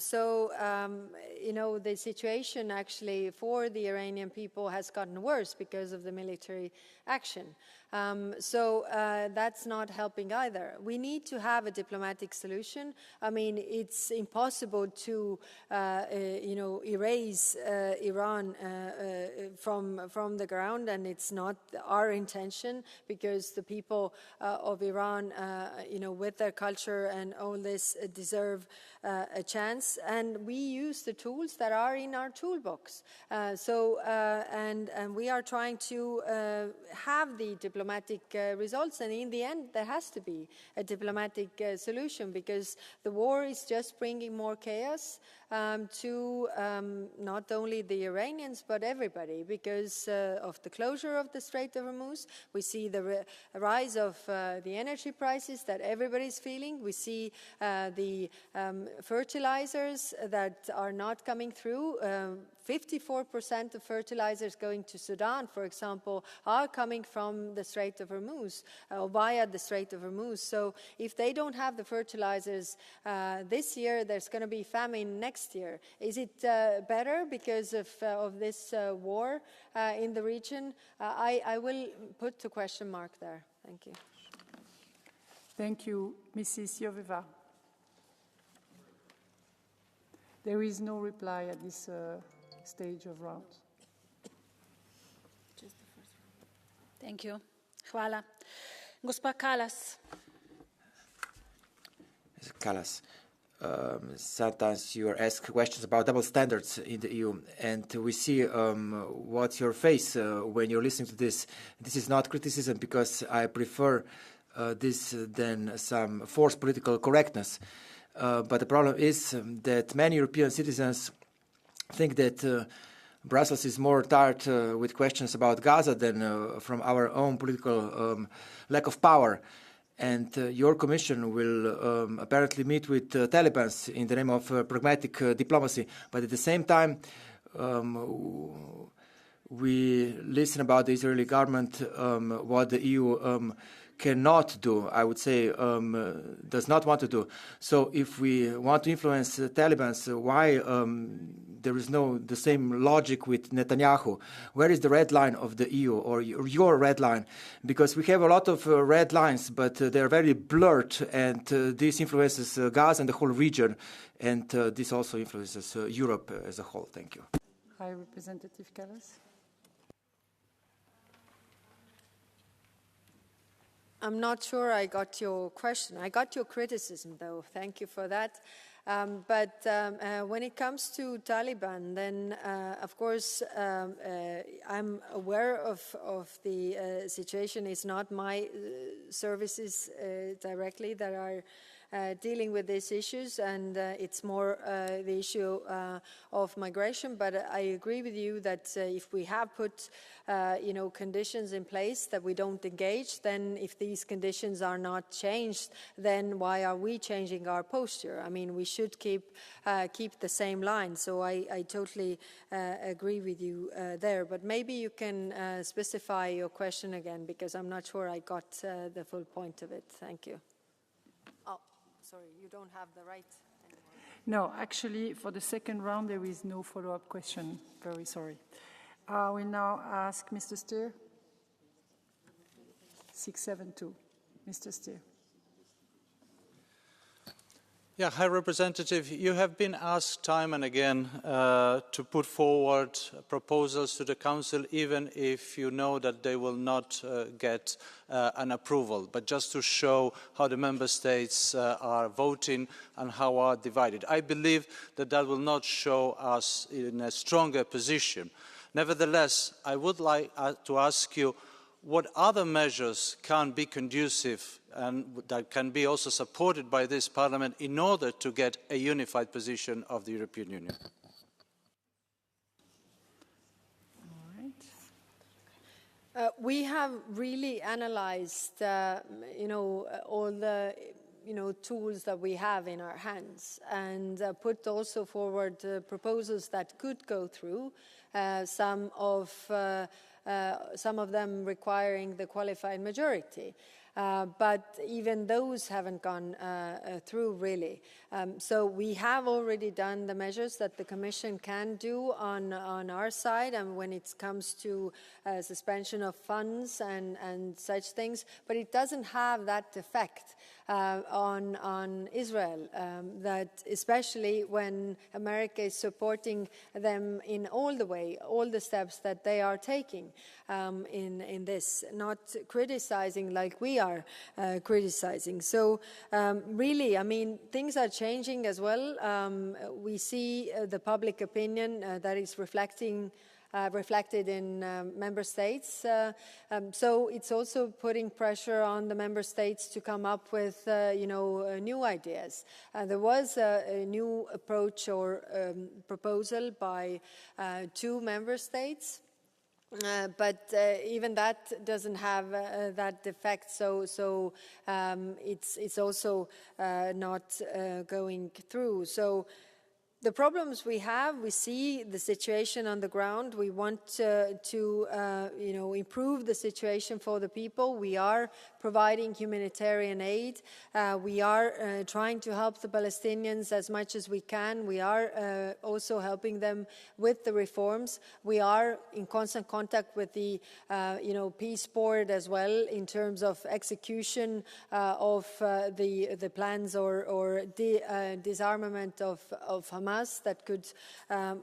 situation actually for the Iranian people has gotten worse because of the military action. That's not helping either. We need to have a diplomatic solution. It's impossible to, erase Iran from the ground, and it's not our intention, because the people of Iran, with their culture and all this, deserve a chance. And we use the tools that are in our toolbox. And we are trying to have the diplomatic diplomatic results. And in the end, there has to be a diplomatic solution, because the war is just bringing more chaos to not only the Iranians but everybody, because of the closure of the Strait of Hormuz. We see the rise of the energy prices that everybody's feeling. We see the fertilizers that are not coming through. 54% of fertilizers going to Sudan, for example, are coming from the Strait of Hormuz, via the Strait of Hormuz. So if they don't have the fertilizers this year, there's going to be famine next year. Is it better because of this war in the region? I will put a question mark there. Thank you. Thank you. Mrs. Joveva. There is no reply at this stage of round. Thank you. Hvala. Gospa Kallas. Kallas, sometimes you are asked questions about double standards in the EU, and we see what's your face when you're listening to this. This is not criticism, because I prefer this than some forced political correctness. But the problem is that many European citizens think that Brussels is more tired with questions about Gaza than from our own political lack of power. And your commission will apparently meet with Taliban in the name of pragmatic diplomacy. But at the same time, we listen about the Israeli government, what the EU cannot do, I would say, does not want to do. So if we want to influence the Taliban, why there is no the same logic with Netanyahu? Where is the red line of the EU, or your red line? Because we have a lot of red lines, but they're very blurred, and this influences Gaza and the whole region, and this also influences Europe as a whole. Thank you. High Representative Kallas. I'm not sure I got your question. I got your criticism, though. Thank you for that. But when it comes to Taliban, then, of course, I'm aware of the situation. It's not my services directly that are dealing with these issues, and it's more the issue of migration. But I agree with you that if we have put conditions in place that we don't engage, then if these conditions are not changed, then why are we changing our posture? I mean, we should keep the same line. So I totally agree with you there. But maybe you can specify your question again, because I'm not sure I got the full point of it. Thank you. Sorry, you don't have the right anymore. No, actually, for the second round, there is no follow-up question. Very sorry. I will now ask Mr. Stier. 672. Mr. Stier. Yeah, High Representative, you have been asked time and again to put forward proposals to the Council, even if you know that they will not get an approval, but just to show how the Member States are voting and how are divided. I believe that that will not show us in a stronger position. Nevertheless, I would like to ask you what other measures can be conducive and that can be also supported by this Parliament in order to get a unified position of the European Union. We have really analyzed, all the tools that we have in our hands, and put also forward proposals that could go through. Some of them requiring the qualified majority. But even those haven't gone through, really. So we have already done the measures that the Commission can do on our side, and when it comes to suspension of funds and such things, but it doesn't have that effect on Israel, that especially when America is supporting them in all the steps that they are taking in this, not criticizing like we are criticizing. So really, I mean, things are changing as well. We see the public opinion that is reflecting reflected in member states. So it's also putting pressure on the member states to come up with, new ideas. There was a new approach or proposal by 2 member states. But even that doesn't have that effect, so it's also not going through. So the problems we have, we see the situation on the ground. We want to improve the situation for the people. We are providing humanitarian aid. We are trying to help the Palestinians as much as we can. We are also helping them with the reforms. We are in constant contact with the peace board as well in terms of execution of the plans or disarmament of Hamas that could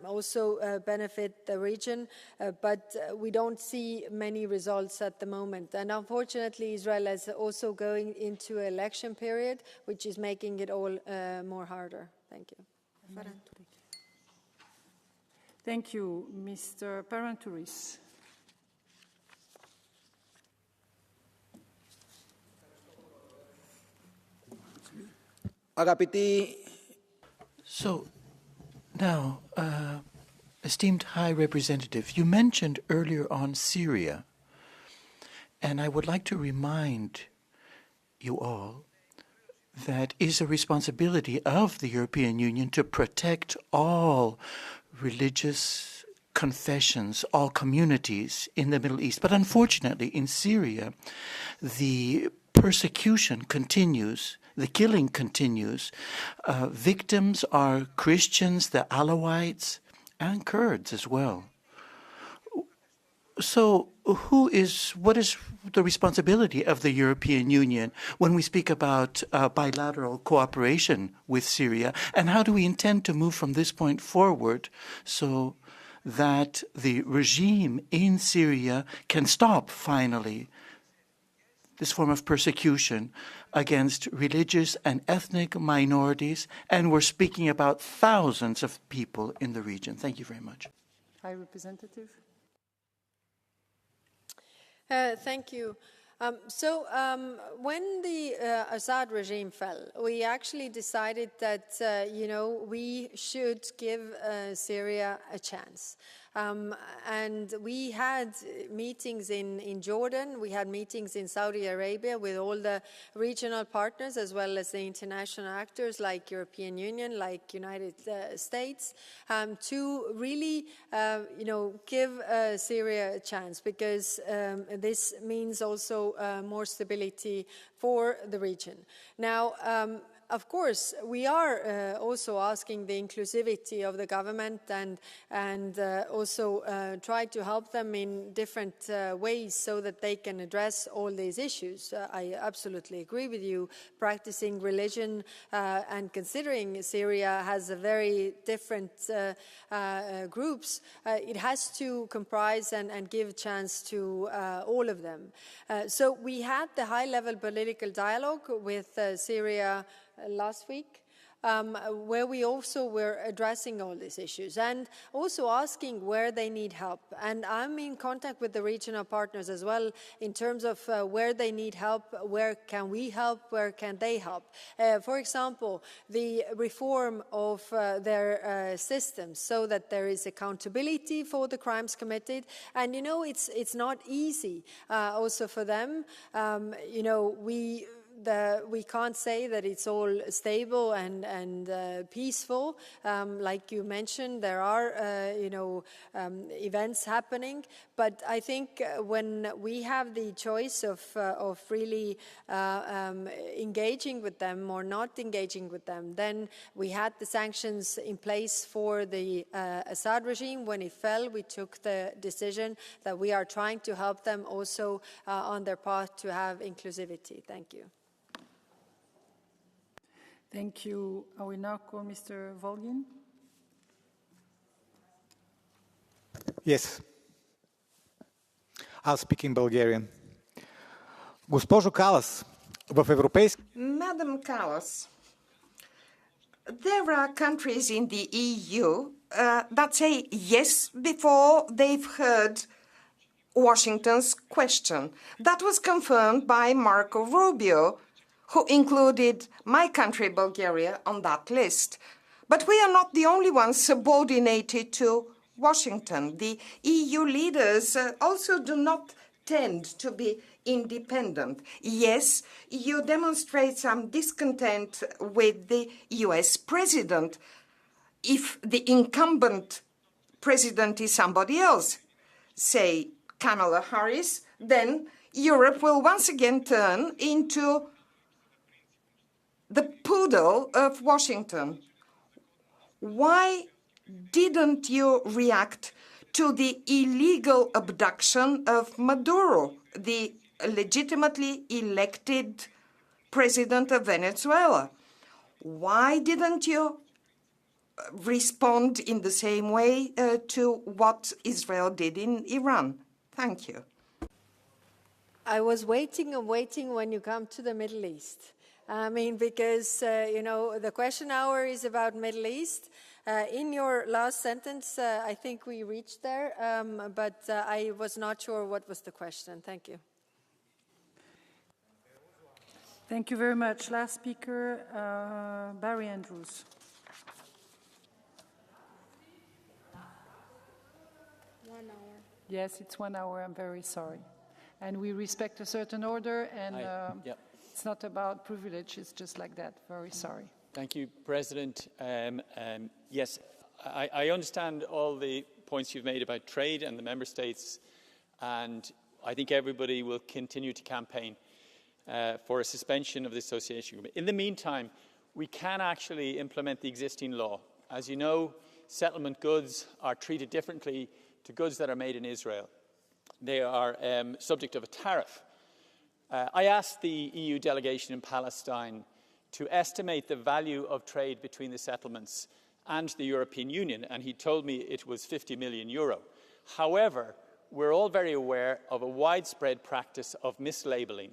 also benefit the region, but we don't see many results at the moment. And unfortunately, Israel is also going into an election period, which is making it all more harder. Thank you. Thank you, Mr. Parentouris. So, now, esteemed High Representative, you mentioned earlier on Syria, and I would like to remind you all that it is a responsibility of the European Union to protect all religious confessions, all communities in the Middle East. But unfortunately, in Syria, the persecution continues. The killing continues. Victims are Christians, the Alawites, and Kurds as well. So what is the responsibility of the European Union when we speak about bilateral cooperation with Syria? And how do we intend to move from this point forward so that the regime in Syria can stop finally this form of persecution against religious and ethnic minorities, and we're speaking about thousands of people in the region. Thank you very much. High Representative. Thank you. When the Assad regime fell, we actually decided that, we should give Syria a chance. And we had meetings in Jordan, we had meetings in Saudi Arabia with all the regional partners as well as the international actors like European Union, like United States, to really, give Syria a chance, because this means also more stability for the region. Now, of course, we are also asking the inclusivity of the government and also try to help them in different ways so that they can address all these issues. I absolutely agree with you. Practicing religion and considering Syria has a very different groups, it has to comprise and give a chance to all of them. So we had the high-level political dialogue with Syria last week, where we also were addressing all these issues and also asking where they need help. And I'm in contact with the regional partners as well in terms of where they need help, where can we help, where can they help. For example, the reform of their systems so that there is accountability for the crimes committed. And, it's not easy also for them. We can't say that it's all stable and peaceful. Like you mentioned, there are, events happening. But I think when we have the choice of really engaging with them or not engaging with them, then we had the sanctions in place for the Assad regime. When it fell, we took the decision that we are trying to help them also on their path to have inclusivity. Thank you. Thank you. I will now call Mr. Volgin. Yes. I'll speak in Bulgarian. Госпожо Калас, в европейски... Madam Kallas, there are countries in the EU that say yes before they've heard Washington's question. That was confirmed by Marco Rubio, who included my country, Bulgaria, on that list. But we are not the only ones subordinated to Washington. The EU leaders also do not tend to be independent. Yes, you demonstrate some discontent with the US president if the incumbent president is somebody else, say Kamala Harris, then Europe will once again turn into the poodle of Washington. Why didn't you react to the illegal abduction of Maduro, the legitimately elected president of Venezuela? Why didn't you respond in the same way to what Israel did in Iran? Thank you. I was waiting and waiting when you come to the Middle East. I mean, because, you know, the question hour is about Middle East. In your last sentence, I think we reached there, but I was not sure what was the question. Thank you. Thank you very much. Last speaker, Barry Andrews. Yes, it's 1 hour. I'm very sorry. And we respect a certain order, and it's not about privilege. It's just like that. Very sorry. Thank you, President. Yes, I understand all the points you've made about trade and the member states, and I think everybody will continue to campaign for a suspension of the association agreement. In the meantime, we can actually implement the existing law. As you know, settlement goods are treated differently to goods that are made in Israel. They are subject of a tariff. I asked the EU delegation in Palestine to estimate the value of trade between the settlements and the European Union, and he told me it was 50 million euro. However, we're all very aware of a widespread practice of mislabeling,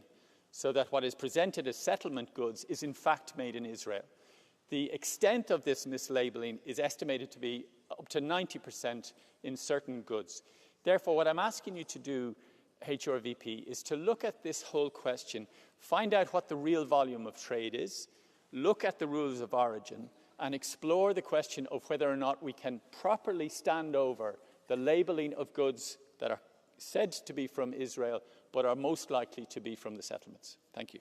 so that what is presented as settlement goods is in fact made in Israel. The extent of this mislabeling is estimated to be up to 90% in certain goods. Therefore, what I'm asking you to do, HRVP, is to look at this whole question, find out what the real volume of trade is, look at the rules of origin, and explore the question of whether or not we can properly stand over the labeling of goods that are said to be from Israel, but are most likely to be from the settlements. Thank you.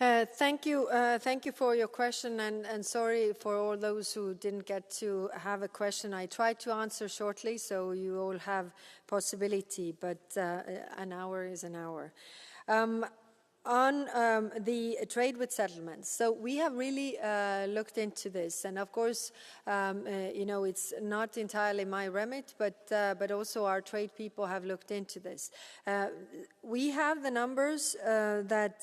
Thank you for your question, and sorry for all those who didn't get to have a question. I tried to answer shortly, so you all have possibility, but an hour is an hour. On the trade with settlements, so we have really looked into this, and of course, you know, it's not entirely my remit, but also our trade people have looked into this. We have the numbers that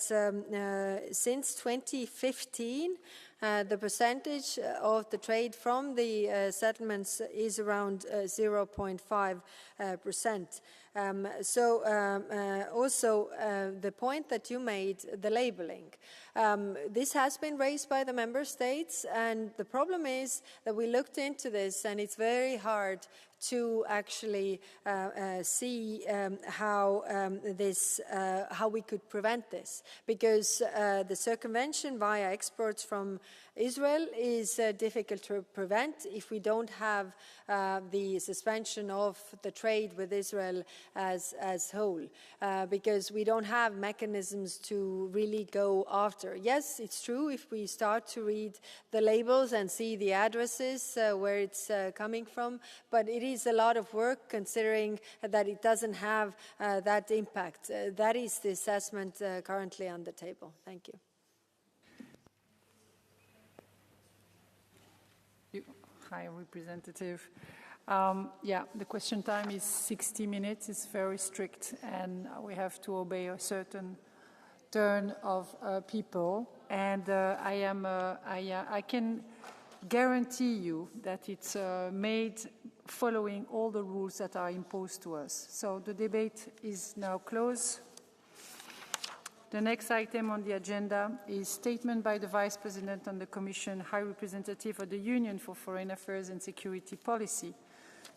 since 2015, the percentage of the trade from the settlements is around 0.5%. Also, the point that you made, the labeling, this has been raised by the member states, and the problem is that we looked into this, and it's very hard to actually see how we could prevent this, because the circumvention via exports from Israel is difficult to prevent if we don't have the suspension of the trade with Israel as whole, because we don't have mechanisms to really go after. Yes, it's true, if we start to read the labels and see the addresses where it's coming from, but it is a lot of work considering that it doesn't have that impact. That is the assessment currently on the table. Thank you. High Representative. Yeah, the question time is 60 minutes. It's very strict, and we have to obey a certain turn of people. And I can guarantee you that it's made following all the rules that are imposed to us. So the debate is now closed. The next item on the agenda is statement by the Vice President and the Commission High Representative of the Union for Foreign Affairs and Security Policy.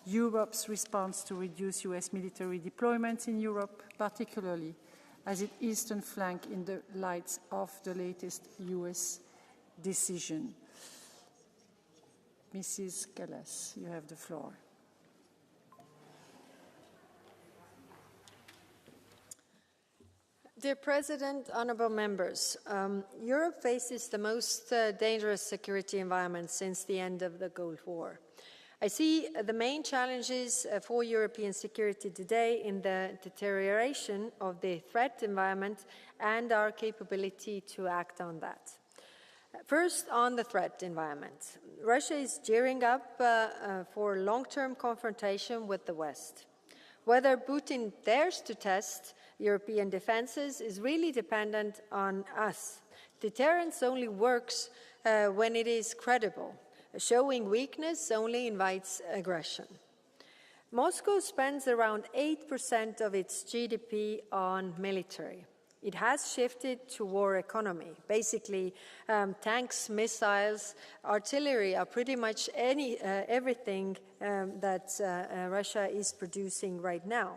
Europe's response to reduce US military deployments in Europe, particularly as its eastern flank in the light of the latest US decision. Mrs. Kallas, you have the floor. Dear President, honourable members, Europe faces the most dangerous security environment since the end of the Cold War. I see the main challenges for European security today in the deterioration of the threat environment and our capability to act on that. First, on the threat environment. Russia is gearing up for long-term confrontation with the West. Whether Putin dares to test European defences is really dependent on us. Deterrence only works when it is credible. Showing weakness only invites aggression. Moscow spends around 8% of its GDP on military. It has shifted to war economy. Basically, tanks, missiles, artillery are pretty much everything that Russia is producing right now.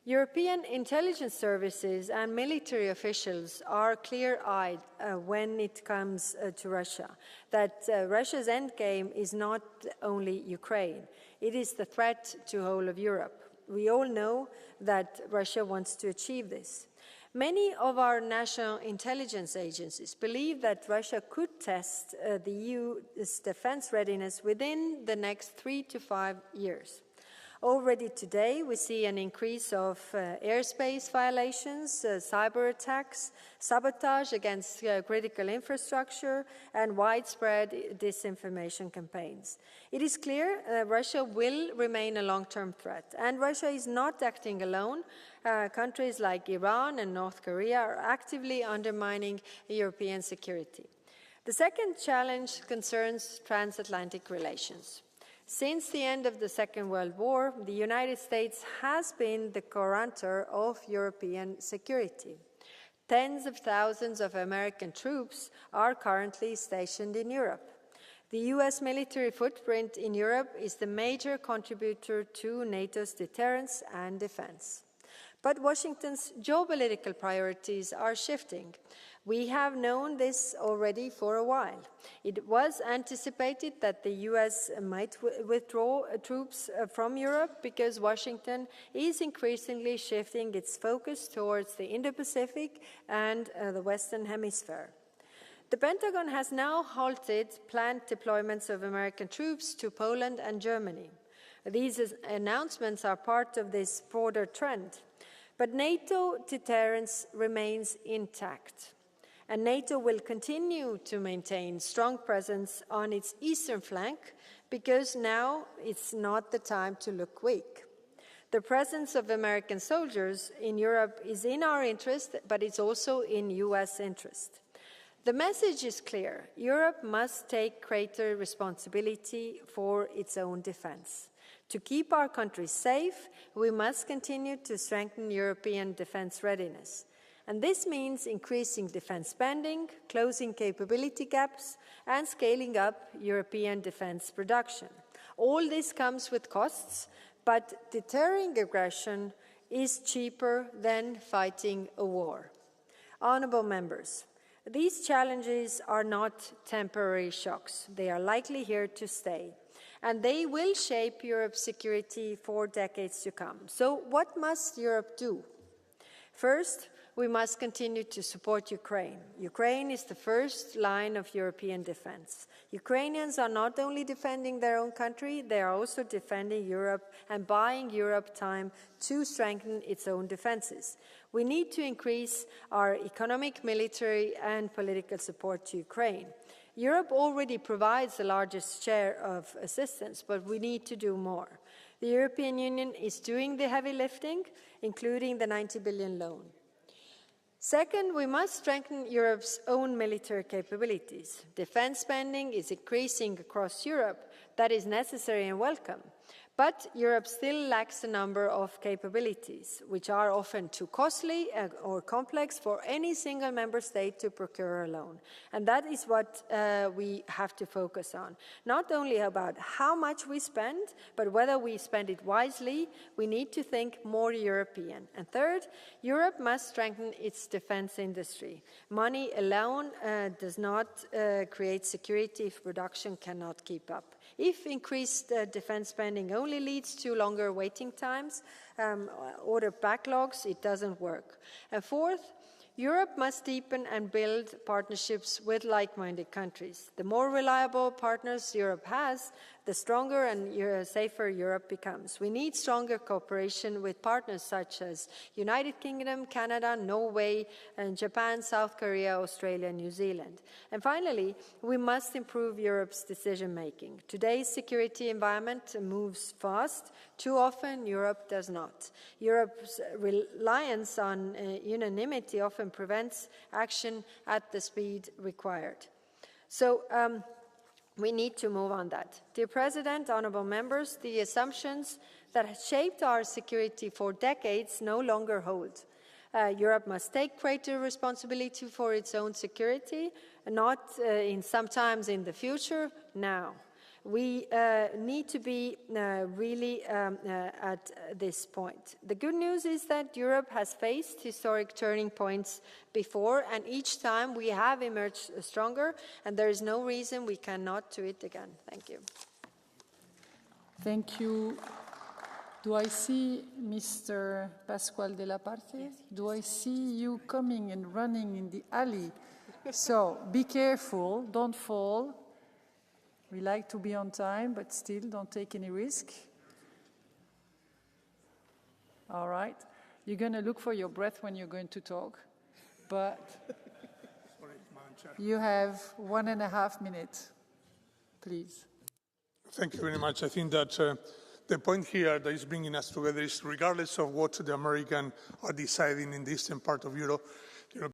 European intelligence services and military officials are clear-eyed when it comes to Russia, that Russia's endgame is not only Ukraine, it is the threat to the whole of Europe. We all know that Russia wants to achieve this. Many of our national intelligence agencies believe that Russia could test the EU's defense readiness within the next 3 to 5 years. Already today, we see an increase of airspace violations, cyber attacks, sabotage against critical infrastructure, and widespread disinformation campaigns. It is clear Russia will remain a long-term threat, and Russia is not acting alone. Countries like Iran and North Korea are actively undermining European security. The second challenge concerns transatlantic relations. Since the end of the Second World War, the United States has been the guarantor of European security. Tens of thousands of American troops are currently stationed in Europe. The US military footprint in Europe is the major contributor to NATO's deterrence and defense. But Washington's geopolitical priorities are shifting. We have known this already for a while. It was anticipated that the US might withdraw troops from Europe because Washington is increasingly shifting its focus towards the Indo-Pacific and the Western Hemisphere. The Pentagon has now halted planned deployments of American troops to Poland and Germany. These announcements are part of this broader trend. But NATO deterrence remains intact. And NATO will continue to maintain strong presence on its eastern flank because now it's not the time to look weak. The presence of American soldiers in Europe is in our interest, but it's also in US interest. The message is clear. Europe must take greater responsibility for its own defense. To keep our countries safe, we must continue to strengthen European defense readiness. And this means increasing defense spending, closing capability gaps, and scaling up European defense production. All this comes with costs, but deterring aggression is cheaper than fighting a war. Honourable members, these challenges are not temporary shocks. They are likely here to stay, and they will shape Europe's security for decades to come. So what must Europe do? First, we must continue to support Ukraine. Ukraine is the first line of European defense. Ukrainians are not only defending their own country, they are also defending Europe and buying Europe time to strengthen its own defenses. We need to increase our economic, military, and political support to Ukraine. Europe already provides the largest share of assistance, but we need to do more. The European Union is doing the heavy lifting, including the 90 billion loan. Second, we must strengthen Europe's own military capabilities. Defense spending is increasing across Europe. That is necessary and welcome. But Europe still lacks a number of capabilities, which are often too costly or complex for any single member state to procure alone. And that is what we have to focus on. Not only about how much we spend, but whether we spend it wisely. We need to think more European. And third, Europe must strengthen its defense industry. Money alone does not create security if production cannot keep up. If increased defense spending only leads to longer waiting times, order backlogs, it doesn't work. And fourth, Europe must deepen and build partnerships with like-minded countries. The more reliable partners Europe has, the stronger and safer Europe becomes. We need stronger cooperation with partners such as United Kingdom, Canada, Norway, and Japan, South Korea, Australia, and New Zealand. And finally, we must improve Europe's decision-making. Today's security environment moves fast. Too often, Europe does not. Europe's reliance on unanimity often prevents action at the speed required. So, we need to move on that. Dear President, honourable members, the assumptions that have shaped our security for decades no longer hold. Europe must take greater responsibility for its own security, not sometimes in the future, now. We need to be really at this point. The good news is that Europe has faced historic turning points before, and each time we have emerged stronger, and there is no reason we cannot do it again. Thank you. Thank you. Do I see Mr. Pascual de la Parte? Yes. Do I see you coming and running in the alley? So be careful, don't fall. We like to be on time, but still don't take any risk. All right. You're going to look for your breath when you're going to talk, but you have 1.5 minutes, please. Thank you very much. I think that the point here that is bringing us together is regardless of what the Americans are deciding in the eastern part of Europe,